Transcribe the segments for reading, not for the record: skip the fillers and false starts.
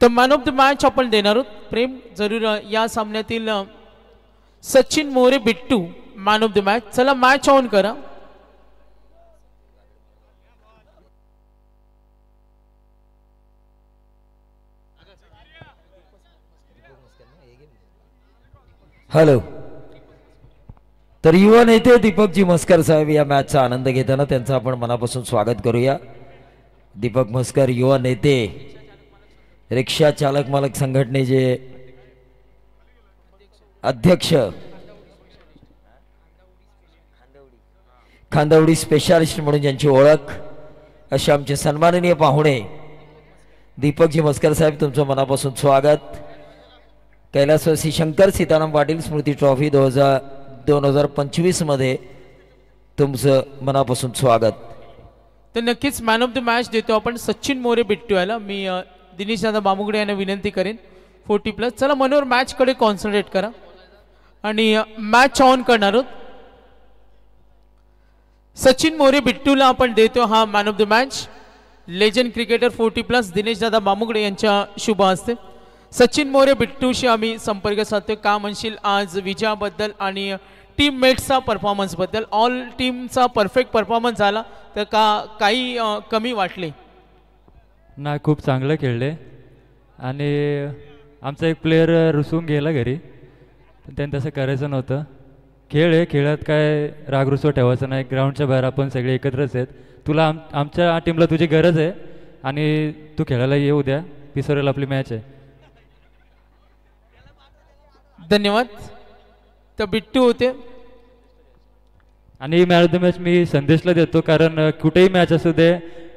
तर man of the match आपण देणार आहोत प्रेम जरूर या सामन्यातील Sachin More Bittu man of the match. चला मॅच ऑन करा। हॅलो, तर युवा नेते दीपकजी म्हस्कर साहेब या मॅचचा आनंद घेताना त्यांचं आपण मनापासून स्वागत करूया। दीपक म्हस्कर युवा नेते, रिक्षा चालक मालक संघटनेचे अध्यक्ष, खांदवडी स्पेशालिस्ट म्हणून ज्यांची ओळख, असे आमचे सन्माननीय पाहुणे दीपकजी म्हस्कर साहेब, तुमचं मनापासून स्वागत। कैलासवासी शंकर सीताराम पाटील स्मृती ट्रॉफी 2025 मध्ये तुमचं मनापासून स्वागत। तर नक्कीच मॅन ऑफ द मॅच देतो आपण सचिन मोरे बिट्टू याला। मी दिनेश दादा बामुगडे यांना विनंती करेन 40+। चला मनोहर मॅच कडे कॉन्सन्ट्रेट करा आणि मॅच ऑन करणार आहोत। सचिन मोरे बिट्टूला आपण देतो हा man of the match. Legend cricketer 40+ Dinesh दादा बामुगडे यांच्या शुभ हस्ते सचिन मोरे बिट्टूशी आम्ही संपर्क साधतो। का म्हणशील आज विजयाबद्दल आणि टीममेट्सचा परफॉर्मन्स बद्दल? ऑल टीमचा परफेक्ट परफॉर्मन्स झाला तर काही कमी वाटले? नाही, खूप चांगलं खेळले आणि आमचा एक प्लेयर रुसून गेला घरी, पण त्यांनी तसं करायचं नव्हतं। खेळ आहे, खेळात काय राग रुसवा ठेवायचं नाही। ग्राउंडच्या बाहेर आपण सगळे एकत्रच आहेत। तुला आमच्या टीमला तुझी गरज आहे आणि तू खेळायला ये उद्या। पिसोरेला आपली मॅच आहे। धन्यवाद। तर बिट्टू होते आणि मॅन ऑफ द मॅच मी संदेशला देतो, कारण कुठेही मॅच असू दे,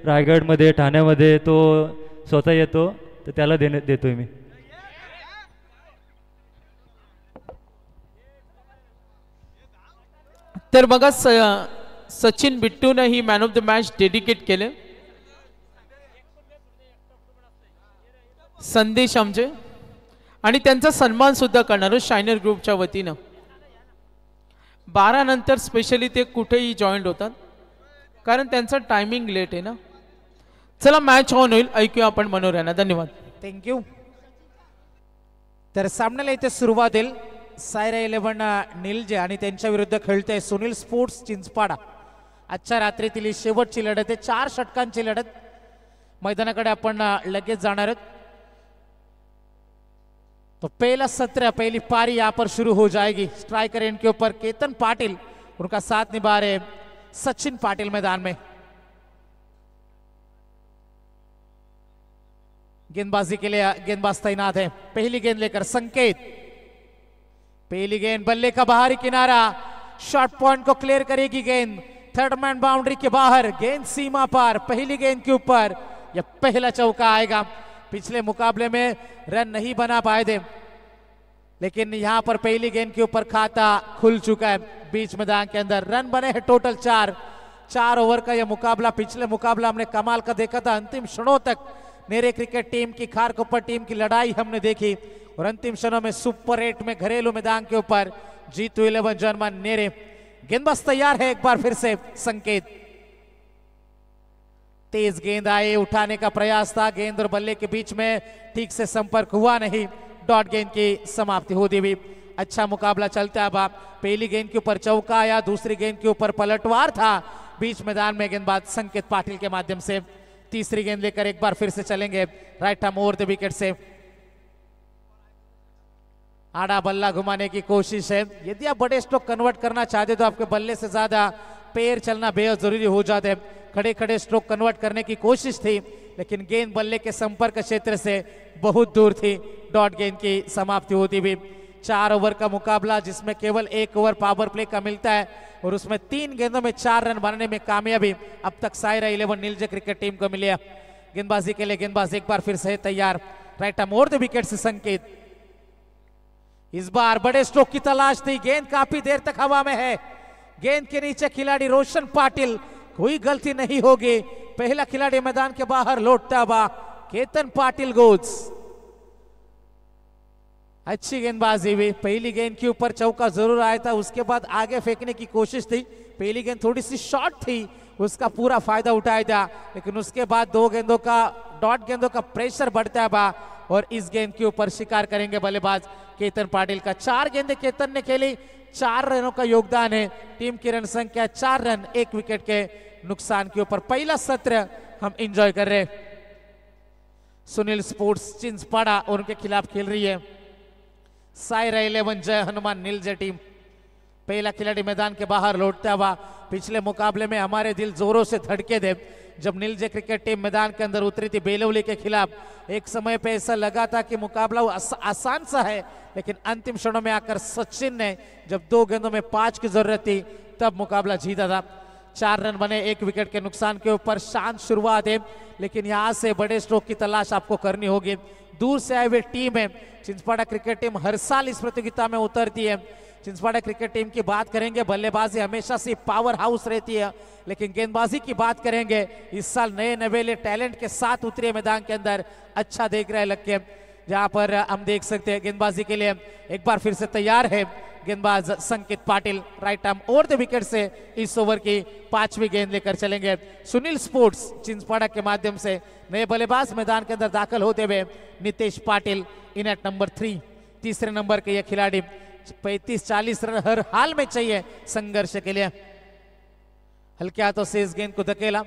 रायगडमध्ये ठाण्यामध्ये तो स्वतः येतो, तर त्याला देतोय मी। तर बघा सचिन बिट्टूने ही man of the match dedicate केले। संदेश आमचे आणि त्यांचा सन्मान सुद्धा करणार शायनर ग्रुपच्या वतीनं। 12 नंतर स्पेशली ते कुठेही जॉईंट होतात, कारण त्यांचं टायमिंग लेट आहे ना। चला मॅच ऑन होईल, ऐकूया आपण मनोहर यांना। धन्यवाद, थँक्यू। तर सामन्याला इथे सुरुवात होईल। सायरा 11 निलजे आणि त्यांच्या विरुद्ध खेळते सुनील स्पोर्ट्स चिंचपाडा। आजच्या रात्रीतील ही शेवटची लढत आहे, 4 षटकांची लढत। मैदानाकडे आपण लगेच जाणार आहोत। तो पहला सत्र, पहली पारी यहाँ पर शुरू हो जाएगी। स्ट्राइकर एंड के ऊपर केतन पाटिल, उनका साथ निभा रहे सचिन पाटिल मैदान में। गेंदबाजी के लिए गेंदबाज तैनात है। पहली गेंद लेकर संकेत, पहली गेंद बल्ले का बाहरी किनारा, शॉर्ट पॉइंट को क्लियर करेगी गेंद। थर्ड मैन बाउंड्री के बाहर, गेंद सीमा पार। पहली गेंद के ऊपर यह पहला चौका आएगा। पिछले मुकाबले में रन नहीं बना पाए थे, लेकिन यहां पर पहली गेंद के ऊपर खाता खुल चुका है। बीच मैदान के अंदर रन बने हैं टोटल 4 ओवर का यह मुकाबला। पिछले मुकाबला हमने कमाल का देखा था, अंतिम क्षणों तक नेरे क्रिकेट टीम की खारकोपर टीम की लड़ाई हमने देखी और अंतिम क्षणों में सुपर 8 में घरेलू मैदान के ऊपर जीतू 11 जर्मन नेरे। गेंदबाज तैयार है, एक बार फिर से संकेत। तेज गेंद आए, उठाने का प्रयास था, गेंद और बल्ले के बीच में ठीक से संपर्क हुआ नहीं। डॉट गेंद की समाप्ति होती हुई। अच्छा मुकाबला चलता है। अब पहली गेंद के ऊपर चौका आया, दूसरी गेंद के ऊपर पलटवार था बीच मैदान में गेंदबाज संकेत पाटिल के माध्यम से। तीसरी गेंद लेकर एक बार फिर से चलेंगे right arm over the wicket से। आड़ा बल्ला घुमाने की कोशिश है। यदि आप बड़े स्ट्रोक कन्वर्ट करना चाहते तो आपके बल्ले से ज्यादा पैर चलना बेहद जरूरी हो जाता है। खड़े खड़े स्ट्रोक कन्वर्ट करने की कोशिश थी, लेकिन गेंद बल्ले के संपर्क क्षेत्र से बहुत दूर थी। डॉट गेंद की समाप्ति होती हुई। 4 ओवर का मुकाबला, जिसमें केवल 1 ओवर पावर प्ले का मिलता है और उसमें 3 गेंदों में 4 रन बनाने में कामयाबी अब तक सायरा 11 नीलजे क्रिकेट टीम को मिली है। गेंदबाजी के लिए गेंदबाज एक बार फिर से तैयार। Right arm over the wicket से संकेत। इस बार बड़े स्ट्रोक की तलाश थी, गेंद काफी देर तक हवा में है। गेंद के नीचे खिलाड़ी रोशन पाटिल, कोई गलती नहीं होगी। पहला खिलाड़ी मैदान के बाहर लौटता हुआ केतन पाटिल गोज। अच्छी गेंदबाजी हुई। पहली गेंद के ऊपर चौका जरूर आया था, उसके बाद आगे फेंकने की कोशिश थी। पहली गेंद थोड़ी सी शॉर्ट थी, उसका पूरा फायदा उठाया था, लेकिन उसके बाद 2 गेंदों का डॉट गेंदों का प्रेशर बढ़ता है। और इस गेंद के ऊपर शिकार करेंगे बल्लेबाज केतन पाटिल का। 4 गेंदें केतन ने खेली, 4 रनों का योगदान है। टीम की रन संख्या 4 रन 1 विकेट के नुकसान के ऊपर। पहला सत्र हम एंजॉय कर रहे हैं। सुनील स्पोर्ट्स चिंचपाड़ा और उनके खिलाफ खेल रही है सायरा 11 जय हनुमान नीलजे टीम। पहला खिलाड़ी मैदान के बाहर लौटता हुआ। पिछले मुकाबले में हमारे दिल जोरों से धड़के थे जब नीलजे क्रिकेट टीम मैदान के अंदर उतरी थी बेलवली के खिलाफ। एक समय पे ऐसा लगा था कि मुकाबला आसान सा है, लेकिन अंतिम क्षणों में आकर सचिन ने जब 2 गेंदों में 5 की जरूरत थी तब मुकाबला जीता था। 4 रन बने 1 विकेट के नुकसान के ऊपर। शांत शुरुआत है, लेकिन यहां से बड़े स्ट्रोक की तलाश आपको करनी होगी। दूर से आए हुए टीम है चिंचपाड़ा क्रिकेट टीम, हर साल इस प्रतियोगिता में उतरती है। चिंचपाड़ा क्रिकेट टीम की बात करेंगे, बल्लेबाजी हमेशा से पावर हाउस रहती है, लेकिन गेंदबाजी की बात करेंगे इस साल नए नवेले टैलेंट के साथ उतरे मैदान के अंदर। अच्छा देख रहे हैं लग के, जहां पर हम देख सकते हैं गेंदबाजी के लिए एक बार फिर से तैयार है गेंदबाज Sanket Patil. Right arm over the wicket से इस ओवर की 5वीं गेंद लेकर चलेंगे। सुनील स्पोर्ट्स चिंचपाड़ा के माध्यम से नए बल्लेबाज मैदान के अंदर दाखिल होते हुए Nitesh Patil in at number 3। तीसरे नंबर के ये खिलाड़ी 35-40 रन हर हाल में चाहिए संघर्ष के लिए। हल्के हाथों से इस गेंद को धकेला,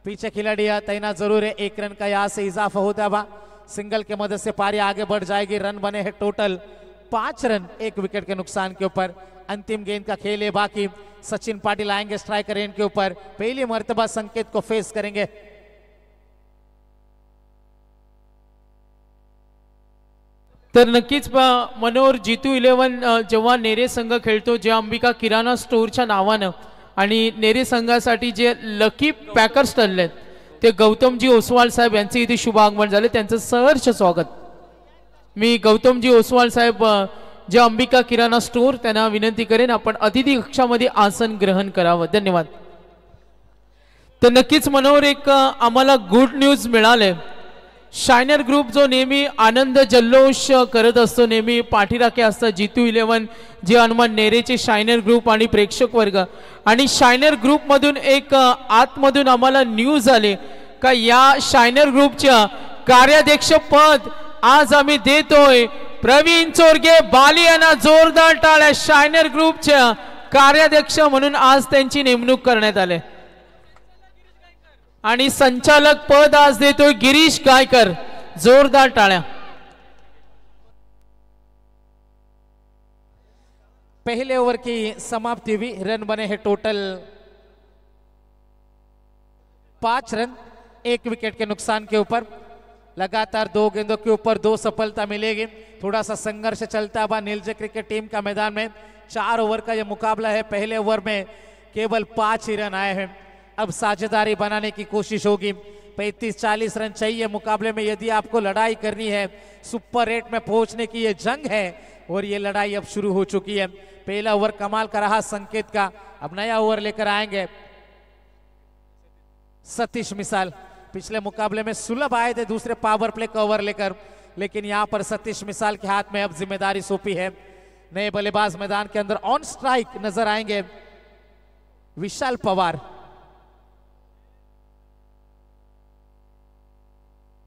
पीछे खिलाड़ी तैनात जरूर है। 1 रन का यहां से इजाफा होता हुआ सिंगल के मदद से पारी आगे बढ़ जाएगी। रन बने हैं टोटल 5 रन 1 विकेट के नुकसान के ऊपर। अंतिम गेंद का खेल है बाकी। सचिन पाटिल आएंगे स्ट्राइकर एंड के ऊपर, पहली मर्तबा संकेत को फेस करेंगे। तर नक्कीच मनोहर जीतू 11 जेव्हा नेरे संघ खेळतो, जे अंबिका किराणा स्टोअरच्या नावानं, आणि नेरे संघासाठी जे लकी पॅकर्स ठरलेत ते गौतमजी ओसवाल साहेब यांचे इथे शुभ आगमन झाले, त्यांचं सहर्ष स्वागत। मी गौतमजी ओसवाल साहेब जे अंबिका किराणा स्टोअर त्यांना विनंती करेन आपण अतिथी कक्षामध्ये आसन ग्रहण करावं। धन्यवाद। तर नक्कीच मनोहर एक आम्हाला गुड न्यूज मिळाले। शायनर ग्रुप जो नेहमी आनंद जल्लोष करत असतो, नेहमी पाठीराखे असतात जीतू 11 जे हनुमान नेरेचे शायनर ग्रुप आणि प्रेक्षक वर्ग, आणि शायनर ग्रुप मधून एक आतमधून आम्हाला न्यूज आली का या शायनर ग्रुपच्या कार्याध्यक्ष पद आज आम्ही देतोय प्रवीण चोरगे बाली यांना। जोरदार टाळ्या। शायनर ग्रुपच्या कार्याध्यक्ष म्हणून आज त्यांची नेमणूक करण्यात आली आणि संचालक पद आज देतोय गिरीश गायकर। जोरदार टाळ्या। पहले ओवर की समाप्ति हुई। रन बने हैं टोटल 5 रन 1 विकेट के नुकसान के ऊपर। लगातार 2 गेंदों के ऊपर 2 सफलता मिलेगी। थोड़ा सा संघर्ष चलता हुआ नीलजे क्रिकेट टीम का मैदान में। 4 ओवर का यह मुकाबला है। पहले ओवर में केवल 5 ही रन आए हैं। अब साझेदारी बनाने की कोशिश होगी। 35-40 रन चाहिए मुकाबले में यदि आपको लड़ाई करनी है। सुपर 8 में पहुंचने की ये जंग है और ये लड़ाई अब शुरू हो चुकी है। पहला ओवर कमाल का रहा संकेत का। अब नया ओवर लेकर आएंगे सतीश मिसाल। पिछले मुकाबले में सुलभ आए थे दूसरे पावर प्ले का ओवर लेकर, लेकिन यहां पर सतीश मिसाल के हाथ में अब जिम्मेदारी सौंपी है। नए बल्लेबाज मैदान के अंदर ऑन स्ट्राइक नजर आएंगे विशाल पवार।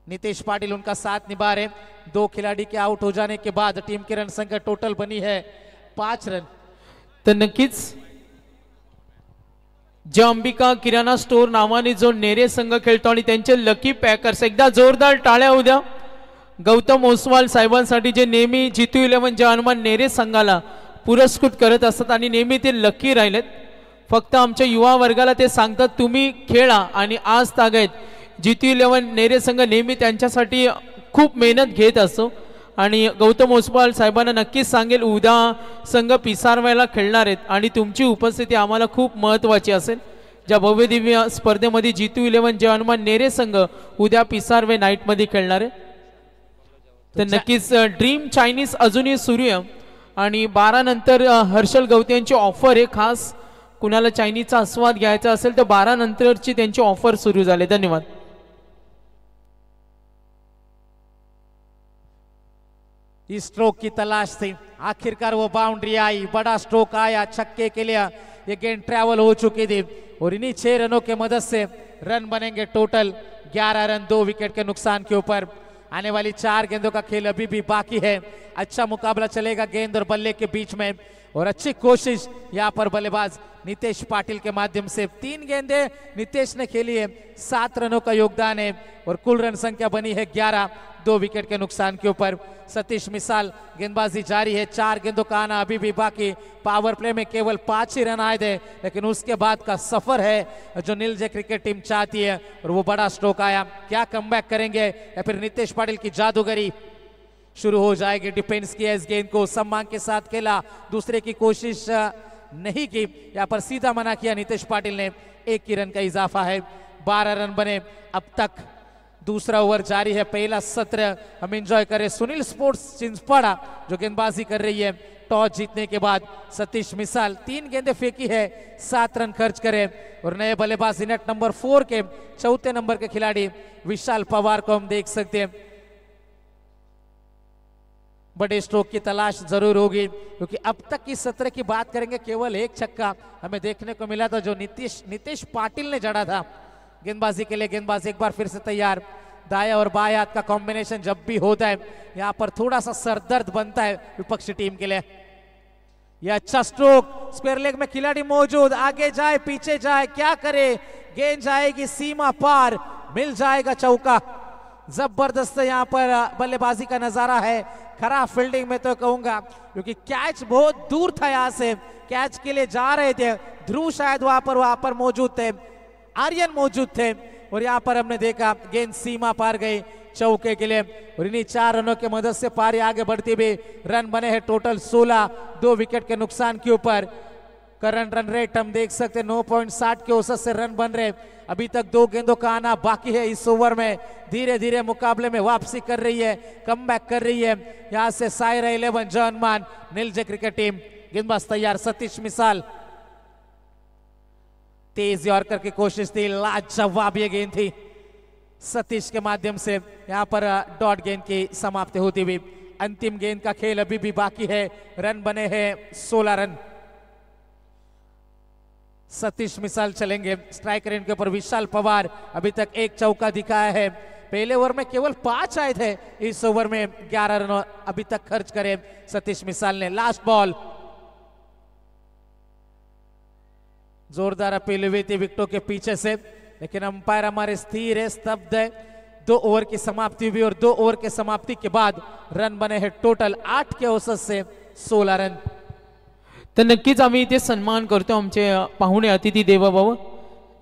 नितेश पाटिल उनका साथ निभा रहे। 2 खिलाड़ी के आउट हो जाने के बाद टीम की रन संख्या टोटल बनी है 5 रन। तर नक्कीच जे अंबिका किराणा स्टोअर नावाने जो नेरे संघ खेळतो आणि त्यांचे लकी पॅकर्स, एकदा जोरदार टाळ्या होऊ द्या गौतम ओसवाल साहेबांसाठी, जे नेहमी जीतू 11 जे हनुमान नेरे संघाला पुरस्कृत करत असतात आणि नेहमी ते लकी राहिलेत। फक्त आमच्या युवा वर्गाला ते सांगतात तुम्ही खेळा, आणि आज तागायत जीतू 11 नेरे संघ नेहमी त्यांच्यासाठी खूप मेहनत घेत असतो। आणि गौतम ओसवाल साहेबांना नक्कीच सांगेल उद्या संघ पिसारवायला खेळणार आहेत आणि तुमची उपस्थिती आम्हाला खूप महत्त्वाची असेल। ज्या भव्य दिव्य स्पर्धेमध्ये जीतू 11 जे हनुमान नेरे संघ उद्या पिसारवे नाईट मध्ये खेळणार आहे। तर नक्कीच ड्रीम चायनीज अजूनही सुरू आहे आणि 12 नंतर हर्षल गवते यांची ऑफर आहे। खास कुणाला चायनीजचा आस्वाद घ्यायचा असेल तर 12 नंतरची त्यांची ऑफर सुरू झाली। धन्यवाद। इस स्ट्रोक की तलाश थी, आखिरकार वो बाउंड्री आई, बड़ा स्ट्रोक आया छक्के के लिए। ये गेंद ट्रैवल हो चुकी थी और इन्हीं 6 रनों के मदद से रन बनेंगे टोटल 11 रन 2 विकेट के नुकसान के ऊपर। आने वाली 4 गेंदों का खेल अभी भी बाकी है। अच्छा मुकाबला चलेगा गेंद और बल्ले के बीच में और अच्छी कोशिश यहाँ पर बल्लेबाज नितेश पाटिल के माध्यम से। 3 गेंदें नितेश ने खेली है, 7 रनों का योगदान है और कुल रन संख्या बनी है 11, 2 विकेट के नुकसान के ऊपर। सतीश मिसाल गेंदबाजी जारी है, 4 गेंदों का आना अभी भी बाकी। पावर प्ले में केवल 5 ही रन आए थे, लेकिन उसके बाद का सफर है जो नीलजे क्रिकेट टीम चाहती है और वो बड़ा स्ट्रोक आया। क्या कमबैक करेंगे या फिर नितेश पाटिल की जादूगरी शुरू हो जाएगी? डिफेंस किया इस गेंद को, सम्मान के साथ खेला, दूसरे की कोशिश नहीं की, यहाँ पर सीधा मना किया नितेश पाटिल ने। 1 ही रन का इजाफा है, 12 रन बने अब तक। दूसरा ओवर जारी है, पहला सत्र हम एंजॉय करें। सुनील स्पोर्ट्स चिंचपाड़ा जो गेंदबाजी कर रही है टॉस जीतने के बाद। सतीश मिसाल 3 गेंदें फेंकी है, 7 रन खर्च करे और नए बल्लेबाज नेट नंबर 4 के 4थे नंबर के खिलाड़ी विशाल पवार को हम देख सकते हैं। बड़े स्ट्रोक की तलाश जरूर होगी क्योंकि अब तक की सत्र की बात करेंगे केवल 1 छक्का हमें देखने को मिला था जो नितेश पाटिल ने जड़ा था। गेंदबाजी के लिए गेंदबाज एक बार फिर से तैयार। दाया और बाएं हाथ का कॉम्बिनेशन जब भी होता है यहाँ पर थोड़ा सा सरदर्द बनता है विपक्षी टीम के लिए। यह अच्छा स्ट्रोक, स्क्वायर लेग में खिलाड़ी मौजूद, आगे जाए पीछे जाए क्या करे, गेंद जाएगी सीमा पार, मिल जाएगा चौका। जबरदस्त यहाँ पर बल्लेबाजी का नजारा है। खराब फील्डिंग में तो कहूंगा क्योंकि कैच बहुत दूर था, यहाँ से कैच के लिए जा रहे थे, ध्रुव शायद वहां पर मौजूद थे, आर्यन मौजूद थे और यहाँ पर हमने देखा गेंद सीमा पार गई चौके के लिए और इन्हीं 4 रनों की मदद से पारी आगे बढ़ती हुई। रन बने हैं टोटल 16, 2 विकेट के नुकसान के ऊपर। करंट रन रेट हम देख सकते हैं 9.60 के औसत से रन बन रहे। अभी तक 2 गेंदों का आना बाकी है इस ओवर में। धीरे धीरे मुकाबले में वापसी कर रही है, कमबैक कर रही है। यहाँ से सायरा 11 जॉनमान नीलजे क्रिकेट टीम। गेंदबाज तैयार, सतीश मिसाल तेज यॉर्कर की कोशिश थी, लाजवाब ये गेंद थी सतीश के माध्यम से। यहाँ पर डॉट गेंद की समाप्ति होती हुई। अंतिम गेंद का खेल अभी भी बाकी है, रन बने हैं 16 रन। सतीश मिसाल चलेंगे, स्ट्राइकर इनके ऊपर विशाल पवार। अभी तक 1 चौका दिखाया है, पहले ओवर में केवल 5 आए थे, इस ओवर में 11 रन अभी तक खर्च करे सतीश मिसाल ने। लास्ट बॉल, जोरदार अपील हुई थी विकेटों के पीछे से, लेकिन अंपायर हमारे स्थिर है, स्तब्ध है। 2 ओवर की समाप्ति हुई और 2 ओवर के समाप्ति के बाद रन बने हैं टोटल 8 के औसत से 16 रन। तर नक्कीच आम्ही इथे सन्मान करतो आमचे पाहुणे अतिथी देवभाव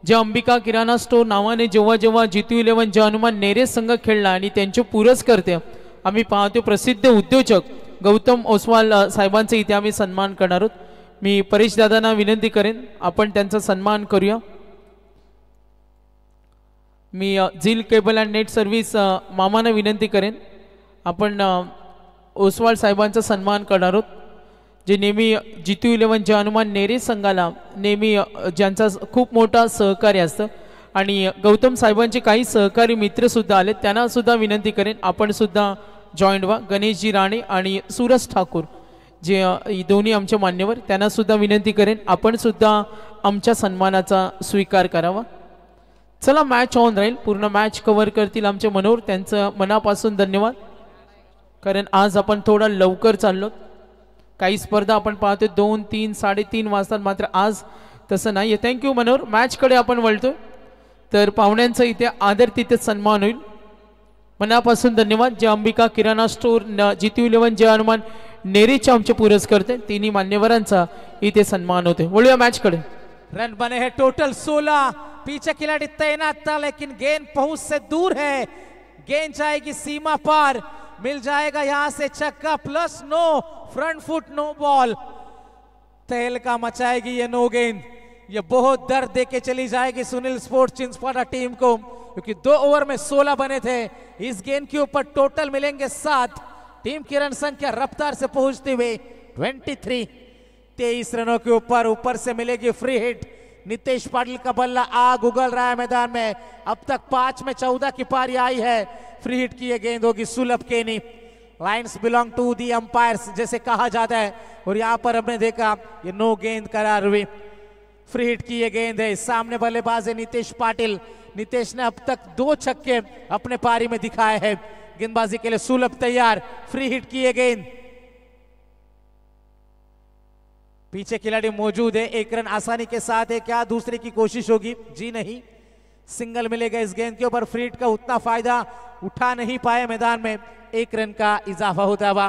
जे अंबिका किराणा स्टोर नावाने जेव्हा जेव्हा जितू 11 जे हनुमान नेरे संघ खेळला आणि त्यांचे पुरस्कर्ते आम्ही पाहतो प्रसिद्ध उद्योजक गौतम ओसवाल साहेबांचे इथे आम्ही सन्मान करणार आहोत। मी परेश दादांना विनंती करेन आपण त्यांचा सन्मान करूया। मी झील केबल अँड नेट सर्व्हिस मामांना विनंती करेन आपण ओसवाल साहेबांचा सन्मान करणार आहोत जे नेहमी जितू 11 जे हनुमान नेरे संघाला नेहमी ज्यांचा खूप मोठा सहकार्य असतं आणि गौतम साहेबांचे काही सहकारी मित्र सुद्धा आले, त्यांना सुद्धा विनंती करेन आपण सुद्धा जॉईंट व्हा। गणेशजी राणे आणि सूरज ठाकूर जे दोन्ही आमचे मान्यवर, त्यांना सुद्धा विनंती करेन आपण सुद्धा आमच्या सन्मानाचा स्वीकार करावा। चला मॅच ऑन राहील, पूर्ण मॅच कव्हर करतील आमचे मनोहर, त्यांचं मनापासून धन्यवाद। कारण आज आपण थोडा लवकर चाललो, काही स्पर्धा आपण पाहतो 2, 3, 3:30 वाजतात, मात्र आज तसं नाही आहे। थँक्यू मनोहर। मॅचकडे आपण वळतो तर पाहुण्यांचा इथे आदर तिथे सन्मान होईल। मनापासून धन्यवाद। जे अंबिका किराणा स्टोर जितू 11 जे हनुमान नेरेचे आमचे पुरस्कर्ते तिन्ही मान्यवरांचा इथे सन्मान होते। वळूया मॅचकडे। रन बने हैं टोटल 16, पीछे खिलाड़ी तैनात था लेकिन गेंद पहुंच से दूर है, गेंद जाएगी सीमा पार, मिल जाएगा यहां से छक्का plus 9, front foot no ball. तहलका मचाएगी ये नो गेंद, ये बहुत दर्द देके चली जाएगी सुनील स्पोर्ट्स चिंचपाड़ा टीम को क्योंकि 2 ओवर में 16 बने थे। इस गेंद के ऊपर टोटल मिलेंगे 7। टीम की रन संख्या रफ्तार से पहुंचते हुए 23, 23 रनों के ऊपर से मिलेगी फ्री हिट। नितेश पाटिल का बल्ला आग उगल रहा है मैदान में, अब तक 5 में 14 की पारी आई है। फ्री हिट की ये गेंद होगी Sulabh Keni. Lines belong to the umpires जैसे कहा जाता है और यहाँ पर हमने देखा ये नो गेंद करार हुई। फ्री हिट की ये गेंद है, सामने बल्लेबाज है नितेश पाटिल, नितेश ने अब तक 2 छक्के अपने पारी में दिखाए हैं। गेंदबाजी के लिए सुलभ तैयार, फ्री हिट किए गेंद, पीछे खिलाड़ी मौजूद है, 1 रन आसानी के साथ है। क्या दूसरे की कोशिश होगी? जी नहीं, सिंगल मिलेगा इस गेंद के ऊपर। फ्री हिट का उतना फायदा उठा नहीं पाए मैदान में, 1 रन का इजाफा होता हुआ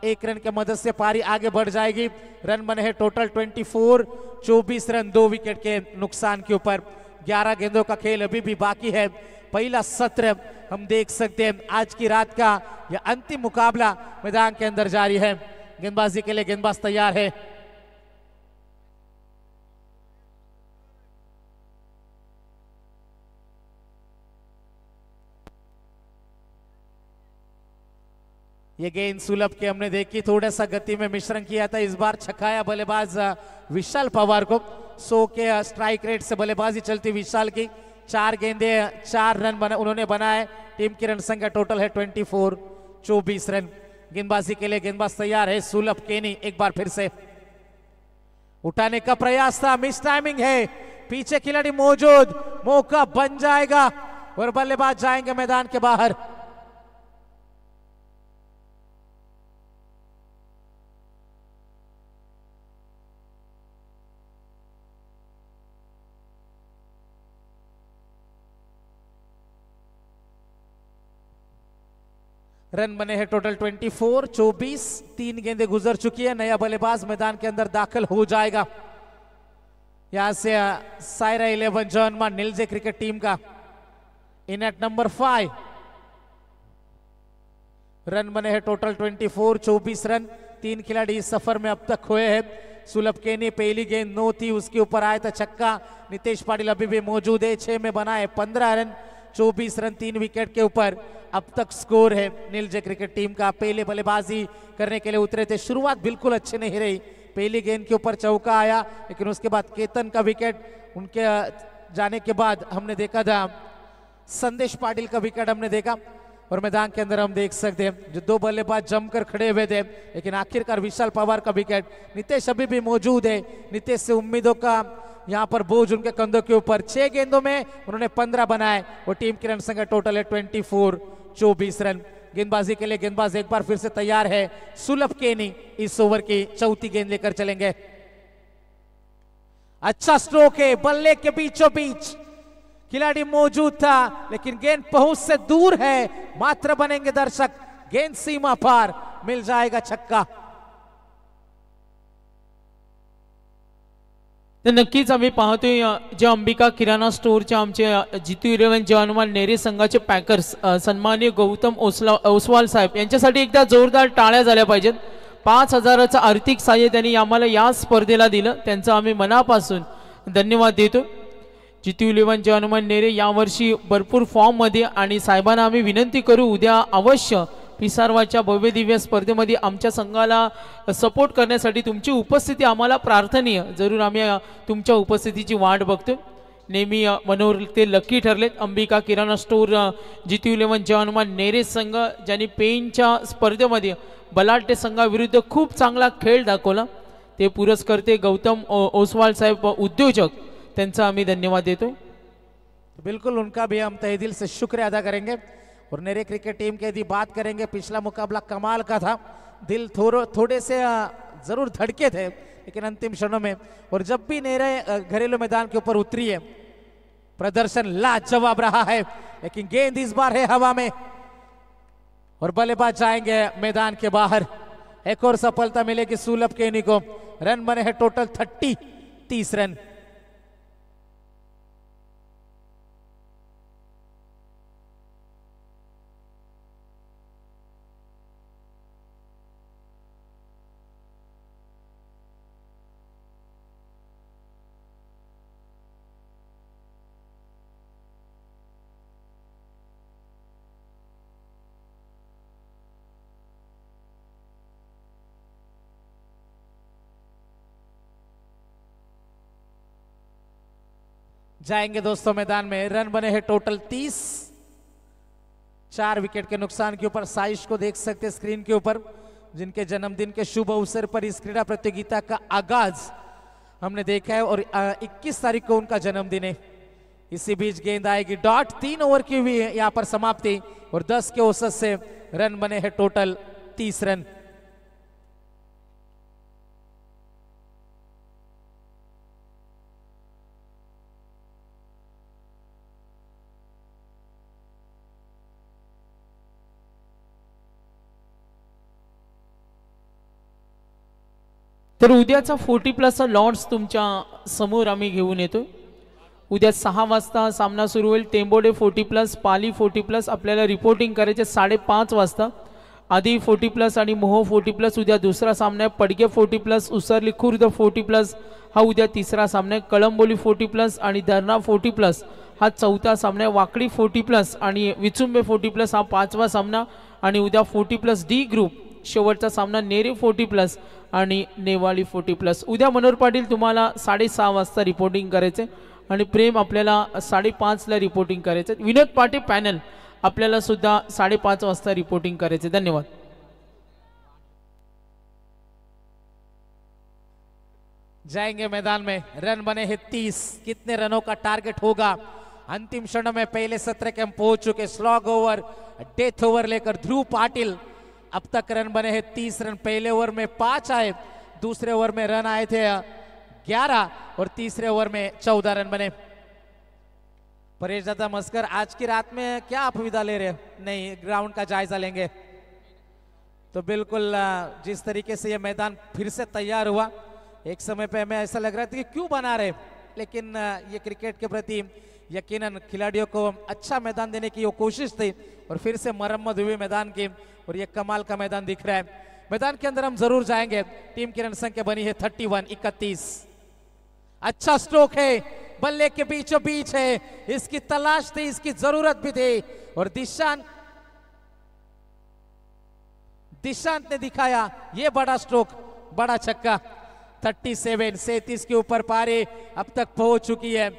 1 रन के मदद से पारी आगे बढ़ जाएगी। रन बने हैं टोटल 24, 24 रन 2 विकेट के नुकसान के ऊपर। 11 गेंदों का खेल अभी भी बाकी है। पहला सत्र हम देख सकते हैं, आज की रात का यह अंतिम मुकाबला मैदान के अंदर जारी है। गेंदबाजी के लिए गेंदबाज तैयार है। ये गेंद सुलभ के हमने देखी, थोड़ा सा गति में मिश्रण किया था। इस बार छकाया बल्लेबाज विशाल पवार को। 100 के स्ट्राइक रेट से बल्लेबाजी चलती विशाल की। 4 गेंदे 4 रन उन्होंने बनाए। टीम की रन संख्या टोटल है 24, 24 रन। गेंदबाजी के लिए गेंदबाज तैयार है सुलभ केनी। एक बार फिर से उठाने का प्रयास था, मिस टाइमिंग है, पीछे खिलाड़ी मौजूद, मौका बन जाएगा और बल्लेबाज जाएंगे मैदान के बाहर। रन बने हैं टोटल 24, 24। 3 गेंदें गुजर चुकी है। नया बल्लेबाज मैदान के अंदर दाखिल हो जाएगा। यहां से सायरा 11 जॉनमान नीलजे क्रिकेट टीम का इन एट नंबर 5। रन बने हैं टोटल 24, 24 रन। 3 खिलाड़ी इस सफर में अब तक खोए हैं। सुलभ केनी पहली गेंद नो थी, उसके ऊपर आया था छक्का। नितेश पाटिल अभी भी मौजूद है, 6 में बनाए 15 रन, 24 रन 3 विकेट के ऊपर अब तक स्कोर है नीलजे क्रिकेट टीम का। पहले बल्लेबाजी करने के लिए उतरे थे, शुरुआत बिल्कुल अच्छी नहीं रही। पहली गेंद के ऊपर चौका आया, लेकिन उसके बाद केतन का विकेट, उनके जाने के बाद हमने देखा था संदेश पाटिल का विकेट हमने देखा। और मैदान के अंदर हम देख सकते हैं जो 2 बल्लेबाज जमकर खड़े हुए थे, लेकिन आखिरकार विशाल पवार का विकेट। नितेश अभी भी मौजूद है, नितेश से उम्मीदों का यहाँ पर बोझ उनके कंधों के ऊपर। 6 गेंदों में उन्होंने 15 बनाए और टीम की रन संख्या टोटल है 24, 24 रन। गेंदबाजी के लिए गेंदबाज एक बार फिर से तैयार है सुलभ केनी। इस ओवर की चौथी गेंद लेकर चलेंगे। अच्छा स्ट्रोक है, बल्ले के बीचों बीच खिलाड़ी मौजूद था, लेकिन गेंद पहुंच से दूर है। मात्र बनेंगे दर्शक, गेंद सीमा पार, मिल जाएगा छक्का। तर नक्कीच आम्ही पाहतोय जे अंबिका किराणा स्टोअरच्या आमचे जितू 11 जॉनमान नेरे संघाचे पॅकर्स सन्माननीय गौतम ओसवाल साहेब यांच्यासाठी एकदा जोरदार टाळ्या झाल्या पाहिजेत। 5,000चं आर्थिक सहाय्य त्यांनी आम्हाला या स्पर्धेला दिलं, त्यांचा आम्ही मनापासून धन्यवाद देतो। जितू 11 जॉनमान नेरे यावर्षी भरपूर फॉर्म मध्ये आणि साहेबांना आम्ही विनंती करू उद्या अवश्य पिसारवाच्या भव्य दिव्य स्पर्धेमध्ये आमच्या संघाला सपोर्ट करण्यासाठी तुमची उपस्थिती आम्हाला प्रार्थनीय। जरूर आम्ही तुमच्या उपस्थितीची वाट बघतो। नेहमी मनोहर ते लकी ठरलेत। अंबिका किराणा स्टोअर जितू 11 जॉनमान नेरे संघ ज्यांनी पेनच्या स्पर्धेमध्ये बलाढ्य संघाविरुद्ध खूप चांगला खेळ दाखवला, ते पुरस्कर्ते गौतम ओसवाल साहेब उद्योजक, त्यांचा आम्ही धन्यवाद देतो। बिल्कुल उनका भी हम तहे दिल से शुक्रिया अदा करेंगे। और नेरे क्रिकेट टीम की यदि बात करेंगे, पिछला मुकाबला कमाल का था। दिल थोड़े से जरूर धड़के थे, लेकिन अंतिम क्षणों में और जब भी नेरे घरेलू मैदान के ऊपर उतरी है प्रदर्शन लाजवाब रहा है। लेकिन गेंद इस बार है हवा में और बल्लेबाज जाएंगे मैदान के बाहर। एक और सफलता मिलेगी सुलभ केनी को। रन बने हैं टोटल 30 रन। जाएंगे दोस्तों मैदान में। रन बने हैं टोटल 30। 4 विकेट के नुकसान के ऊपर साइश को देख सकते स्क्रीन के ऊपर, जिनके जन्मदिन के शुभ अवसर पर इस क्रीड़ा प्रतियोगिता का आगाज हमने देखा है और 21 तारीख को उनका जन्मदिन है। इसी बीच गेंद आएगी डॉट। 3 ओवर की हुई है यहाँ पर समाप्ति और 10 के औसत से रन बने हैं टोटल 30 रन। तर उद्याचा 40+ लॉर्ड्स तुमच्या समोर आम्ही घेऊन येतो। उद्या 6 वाजता सामना सुरू होईल। टेंबोडे 40+, पाली 40+, आपल्याला रिपोर्टिंग करायचे 5:30 वाजता। आधी 40+ आणि मोहो 40+। उद्या दुसरा सामना आहे। पडगे 40+, उसरली खुर्द 40+, हा उद्या तिसरा सामना आहे। कळंबोली 40+ आणि धरणा 40+, हा चौथा सामना आहे। वाकडी 40+ आणि विचुंबे 40+, हा 5वा सामना। आणि उद्या 40+ डी ग्रुप शेवटचा सामना नेरे 40+ आणि नेवाळी 40+। उद्या मनोहर पाटील तुम्हाला 6:30 वाजता रिपोर्टिंग करायचे आणि प्रेम आपल्याला 5:30 ला रिपोर्टिंग करायचे। विनोद पाटील पॅनल आपल्याला सुद्धा 5:30 वाजता रिपोर्टिंग करायचे। धन्यवाद। जाएंगे मैदान में। रन बने हैं 30। कितने रनों का टारगेट होगा? अंतिम क्षण में पहले सत्र के हम पहुंच चुके। स्लॉग ओवर, डेथ ओवर लेकर ध्रुव पाटिल। अब तक रन बने हैं 30 रन। पहले ओवर में 5 आए, दूसरे ओवर में रन आए थे 11 और तीसरे ओवर में 14 रन बने। परेश दादा मस्कर, आज की रात में क्या आप विदा ले रहे हैं? नहीं, ग्राउंड का जायजा लेंगे। तो बिल्कुल जिस तरीके से ये मैदान फिर से तैयार हुआ, एक समय पे हमें ऐसा लग रहा था कि क्यों बना रहे, लेकिन ये क्रिकेट के प्रति यकीनन खिलाड़ियों को अच्छा मैदान देने की वो कोशिश थी और फिर से मरम्मत हुई मैदान की और ये कमाल का मैदान दिख रहा है। मैदान के अंदर हम जरूर जाएंगे। टीम की रन संख्या बनी है 31। अच्छा स्ट्रोक है, बल्ले के बीचों बीच है। इसकी तलाश थी, इसकी जरूरत भी थी और दिशांत ने दिखाया ये बड़ा स्ट्रोक, बड़ा छक्का। 37 के ऊपर पारी अब तक पहुंच चुकी है।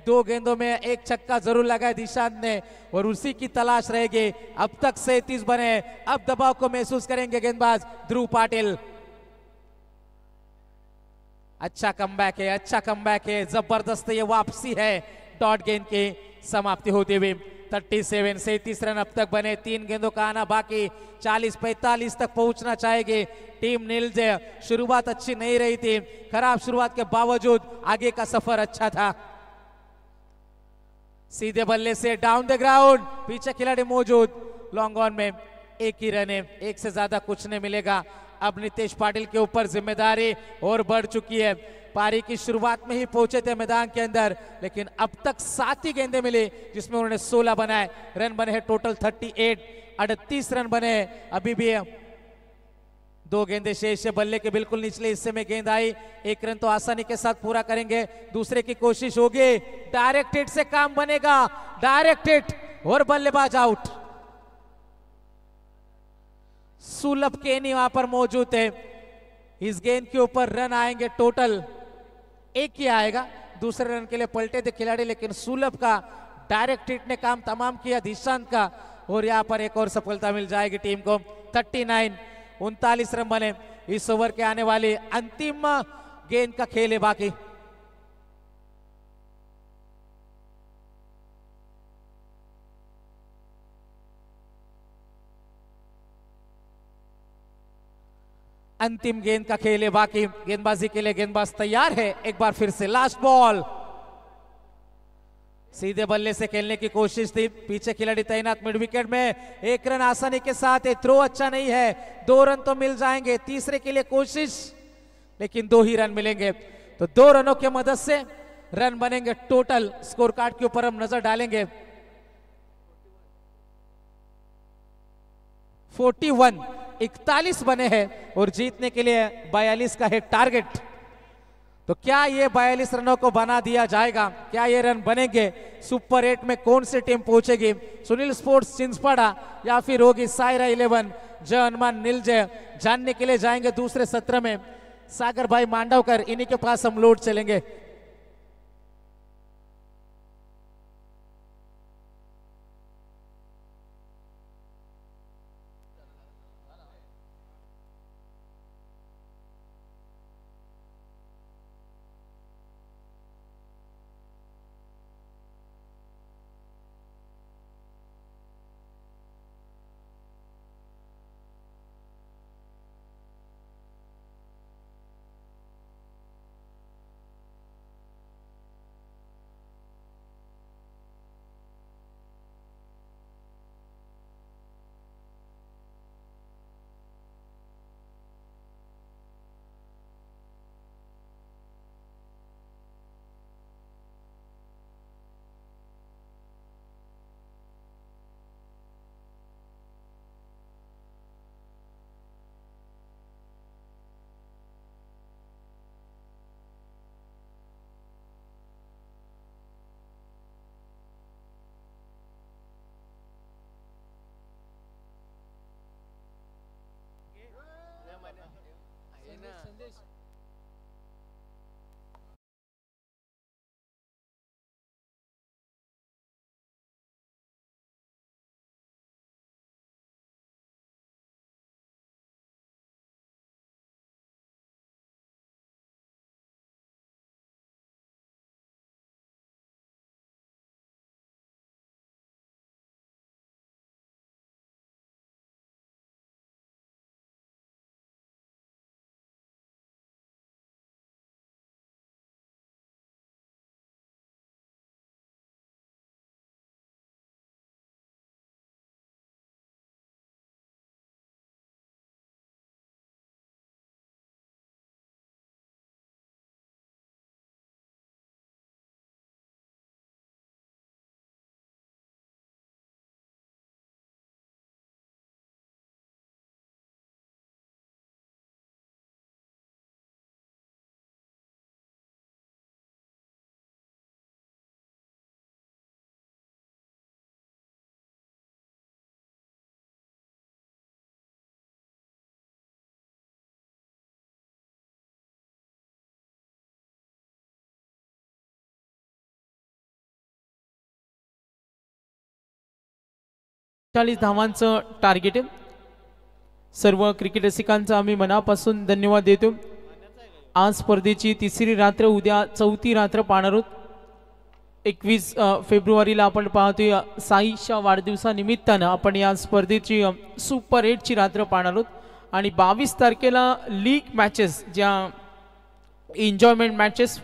2 गेंदों में 1 छक्का जरूर लगाया दिशांत ने और उसी की तलाश रहेगी। अब तक 37 बने। अब दबाव को महसूस करेंगे गेंदबाज ध्रुव पाटिल। अच्छा कमबैक है, अच्छा कमबैक है, जबरदस्त ये वापसी है। डॉट गेंद की समाप्ति होती हुई 37 रन अब तक बने। 3 गेंदों का आना बाकी। 40-45 तक पहुंचना चाहेगी टीम नीलज। शुरुआत अच्छी नहीं रही थी, खराब शुरुआत के बावजूद आगे का सफर अच्छा था। सीधे बल्ले से डाउन द ग्राउंड, पीछे खिलाड़ी मौजूद। लॉन्ग ऑन में 1 ही रन है, 1 से ज्यादा कुछ नहीं मिलेगा। अब नितेश पाटिल के ऊपर जिम्मेदारी और बढ़ चुकी है। पारी की शुरुआत में ही पहुंचे थे मैदान के अंदर, लेकिन अब तक 7 ही गेंदें मिली जिसमें उन्होंने 16 बनाए। रन बने हैं टोटल 38 रन बने हैं। अभी भी 2 गेंदें शेष है। बल्ले के बिल्कुल निचले हिस्से में गेंद आई। 1 रन तो आसानी के साथ पूरा करेंगे। दूसरे की कोशिश होगी, डायरेक्ट हिट से काम बनेगा। डायरेक्ट हिट और बल्लेबाज आउट। सुलभ केनी वहां पर मौजूद है। इस गेंद के ऊपर रन आएंगे टोटल 1 ही आएगा। दूसरे रन के लिए पलटे थे खिलाड़ी, लेकिन सुलभ का डायरेक्ट हिट ने काम तमाम किया दिशांत का और यहां पर एक और सफलता मिल जाएगी टीम को। 39 रन बने। इस ओवर के आने वाली अंतिम गेंद का खेल है बाकी। अंतिम गेंद का खेल है बाकी। गेंदबाजी के लिए गेंदबाज तैयार है। एक बार फिर से लास्ट बॉल। सीधे बल्ले से खेलने की कोशिश थी, पीछे खिलाड़ी तैनात मिड विकेट में। 1 रन आसानी के साथ है। थ्रो अच्छा नहीं है। 2 रन तो मिल जाएंगे। तीसरे के लिए कोशिश, लेकिन 2 ही रन मिलेंगे। तो 2 रनों की मदद से रन बनेंगे टोटल। स्कोर कार्ड के ऊपर हम नजर डालेंगे। 41 बने हैं और जीतने के लिए 42 का है टारगेट। तो क्या ये 42 रनों को बना दिया जाएगा? क्या ये रन बनेंगे? सुपर 8 में कौन सी टीम पहुंचेगी? सुनील स्पोर्ट्स चिंचपाड़ा या फिर होगी सायरा 11 जय हनुमान नीलजय? जानने के लिए जाएंगे दूसरे सत्र में। सागर भाई मांडवकर, इन्हीं के पास हम लौट चलेंगे। 40 धावांचं टार्गेट आहे. सर्व क्रिकेट रसिकांचा आम्ही मनापासून धन्यवाद देतो. आज स्पर्धेची तिसरी रात्र, उद्या चौथी रात्र पाहणार आहोत. 21 फेब्रुवारीला आपण पाहतोय साईच्या वाढदिवसानिमित्तानं आपण या स्पर्धेची सुपर 8ची रात्र पाहणार आहोत. आणि 22 तारखेला लीग मॅचेस, ज्या एन्जॉयमेंट मॅचेस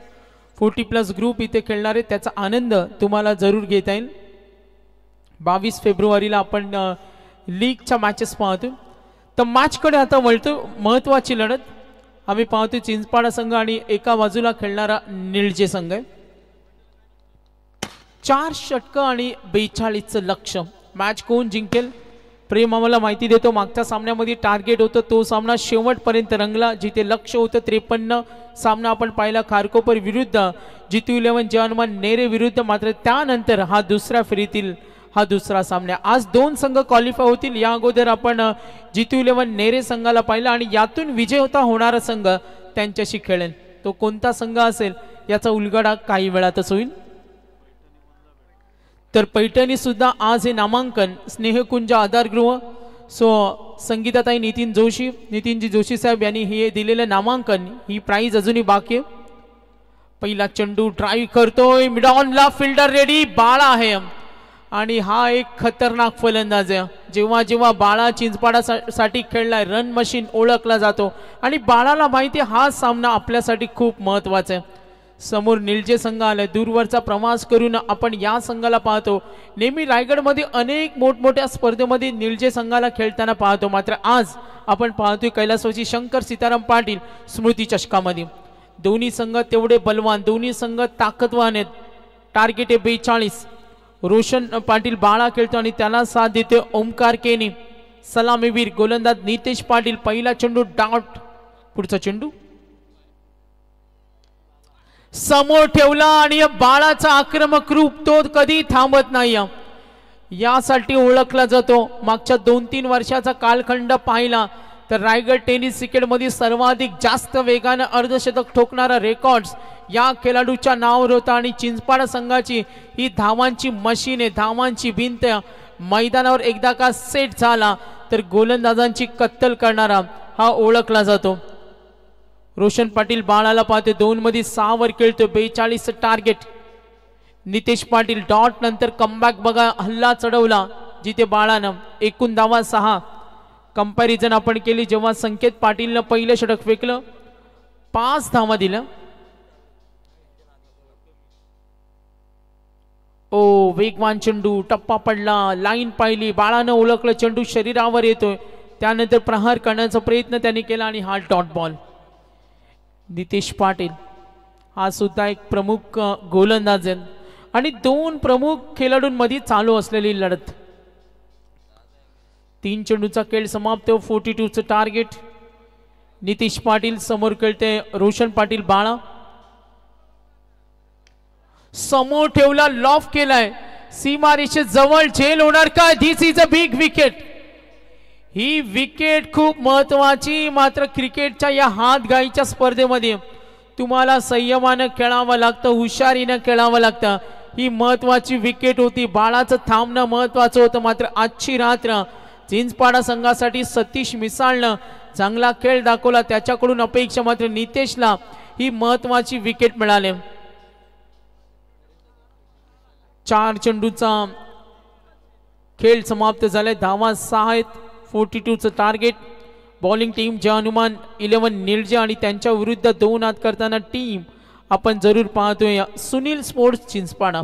40+ ग्रुप इथे खेळणार आहेत, त्याचा आनंद तुम्हाला जरूर घेता येईल. 22 फेब्रुवारीला आपण लीगच्या मॅचेस पाहतोय. तर मॅचकडे आता वळतो. महत्त्वाची लढत आम्ही पाहतोय चिंचपाडा संघ आणि एका बाजूला खेळणारा निळजे संघ आहे. 4 षटकं आणि 42चं लक्ष. मॅच कोण जिंकेल? प्रेम आम्हाला माहिती देतो. मागच्या सामन्यामध्ये टार्गेट होतं, तो सामना शेवटपर्यंत रंगला. जिथे लक्ष होतं 53 सामना आपण पाहिला खारकोपर विरुद्ध जितू 11 जवान नेरे विरुद्ध. मात्र त्यानंतर हा दुसऱ्या फेरीतील हा दुसरा सामना. आज 2 संघ क्वालिफाय होतील. या अगोदर आपण जितू 11 नेरे संघाला पाहिलं आणि यातून विजेता होणारा संघ त्यांच्याशी खेळेल. तो कोणता संघ असेल याचा उलगडा काही वेळातच होईल. तर पैठणी सुद्धा आज हे नामांकन स्नेहकुंज आधारगृह संगीताताई नितीनजी जोशी साहेब यांनी हे दिलेलं नामांकन, ही प्राइज अजूनही बाकी आहे. पहिला चेंडू ड्राईव्ह करतोय, मिडॉनला फिल्डर रेडी, बाळा आहे आणि हा एक खतरनाक फलंदाज आहे. जेव्हा जेव्हा बाळा चिंचपाडासाठी खेळलाय, रन मशीन ओळखला जातो आणि बाळाला माहिती हा सामना आपल्यासाठी खूप महत्वाचा आहे. समोर निळजे संघ आलाय. दूरवरचा प्रवास करून आपण या संघाला पाहतो. नेहमी रायगडमध्ये अनेक मोठमोठ्या स्पर्धेमध्ये निळजे संघाला खेळताना पाहतो. मात्र आज आपण पाहतोय कैलासवासी शंकर सीताराम पाटील स्मृती चषकामध्ये. दोन्ही संघ तेवढे बलवान, दोन्ही संघ ताकदवान आहेत. टार्गेट आहे 42. रोशन पाटील बाळा खेळतो आणि त्याला साथ देतोय ओमकार केनी, सलामीवीर गोलंदाज नितेश पाटील. पहिला चेंडू डाउट, पुढचा चेंडू समोर ठेवला आणि बाळाचा आक्रमक रूप तो कधी थांबत नाही, यासाठी ओळखला जातो. मागच्या 2-3 वर्षाचा कालखंड पाहिला तर रायगड टेनिस क्रिकेटमध्ये सर्वाधिक जास्त वेगानं अर्धशतक ठोकणारा रेकॉर्ड्स या खेळाडूच्या नावावर होता. आणि चिंचपाडा संघाची ही धावांची मशीन आहे, धावांची भिंत. मैदानावर एकदा का सेट झाला तर गोलंदाजांची कत्तल करणारा हा ओळखला जातो. रोशन पाटील बाळाला पाहते, 2 मध्ये 6 वर खेळतो. 42 टार्गेट. नितेश पाटील डॉट नंतर कमबॅक बघा, हल्ला चढवला जिथे बाळानं. एकूण धावा 6. कंपॅरिझन आपण केली जेव्हा संकेत पाटीलनं पहिलं षटक फेकलं, 5 धावा दिल्या. वेगवान चेंडू, टप्पा पडला, लाईन पाहिली, बाळानं ओळखलं चेंडू शरीरावर येतोय. त्यानंतर प्रहार करण्याचा प्रयत्न त्यांनी केला आणि हा डॉट बॉल. नितेश पाटील हा सुद्धा एक प्रमुख गोलंदाज आहे आणि 2 प्रमुख खेळाडूंमध्ये चालू असलेली लढत. 3 चेंडूचा खेळ समाप्त. 42चं टार्गेट. नितेश पाटील समोर खेळते, रोशन पाटील बाळा समोर ठेवला, लॉफ केलाय, सीमारेषे जवळ, झेल होणार का? This is a big wicket. ही विकेट खूप महत्वाची. मात्र क्रिकेटच्या या हातगाईच्या स्पर्धेमध्ये तुम्हाला संयमानं खेळावं लागतं, हुशारीनं खेळावं लागतं. ही महत्वाची विकेट होती. बाळाचं थांबणं महत्वाचं होतं. मात्र आजची रात्र चिंचपाडा संघासाठी सतीश मिसाळनं चांगला खेळ दाखवला. त्याच्याकडून अपेक्षा मात्र नितेशला ही महत्वाची विकेट मिळाली. 4 चेंडूचा खेळ समाप्त झालाय. धावा 6 आहेत. 42चं टार्गेट. बॉलिंग टीम जय हनुमान 11 निळजे आणि त्यांच्या विरुद्ध 2 हात करताना टीम आपण जरूर पाहतोय सुनील स्पोर्ट्स चिंचपाडा.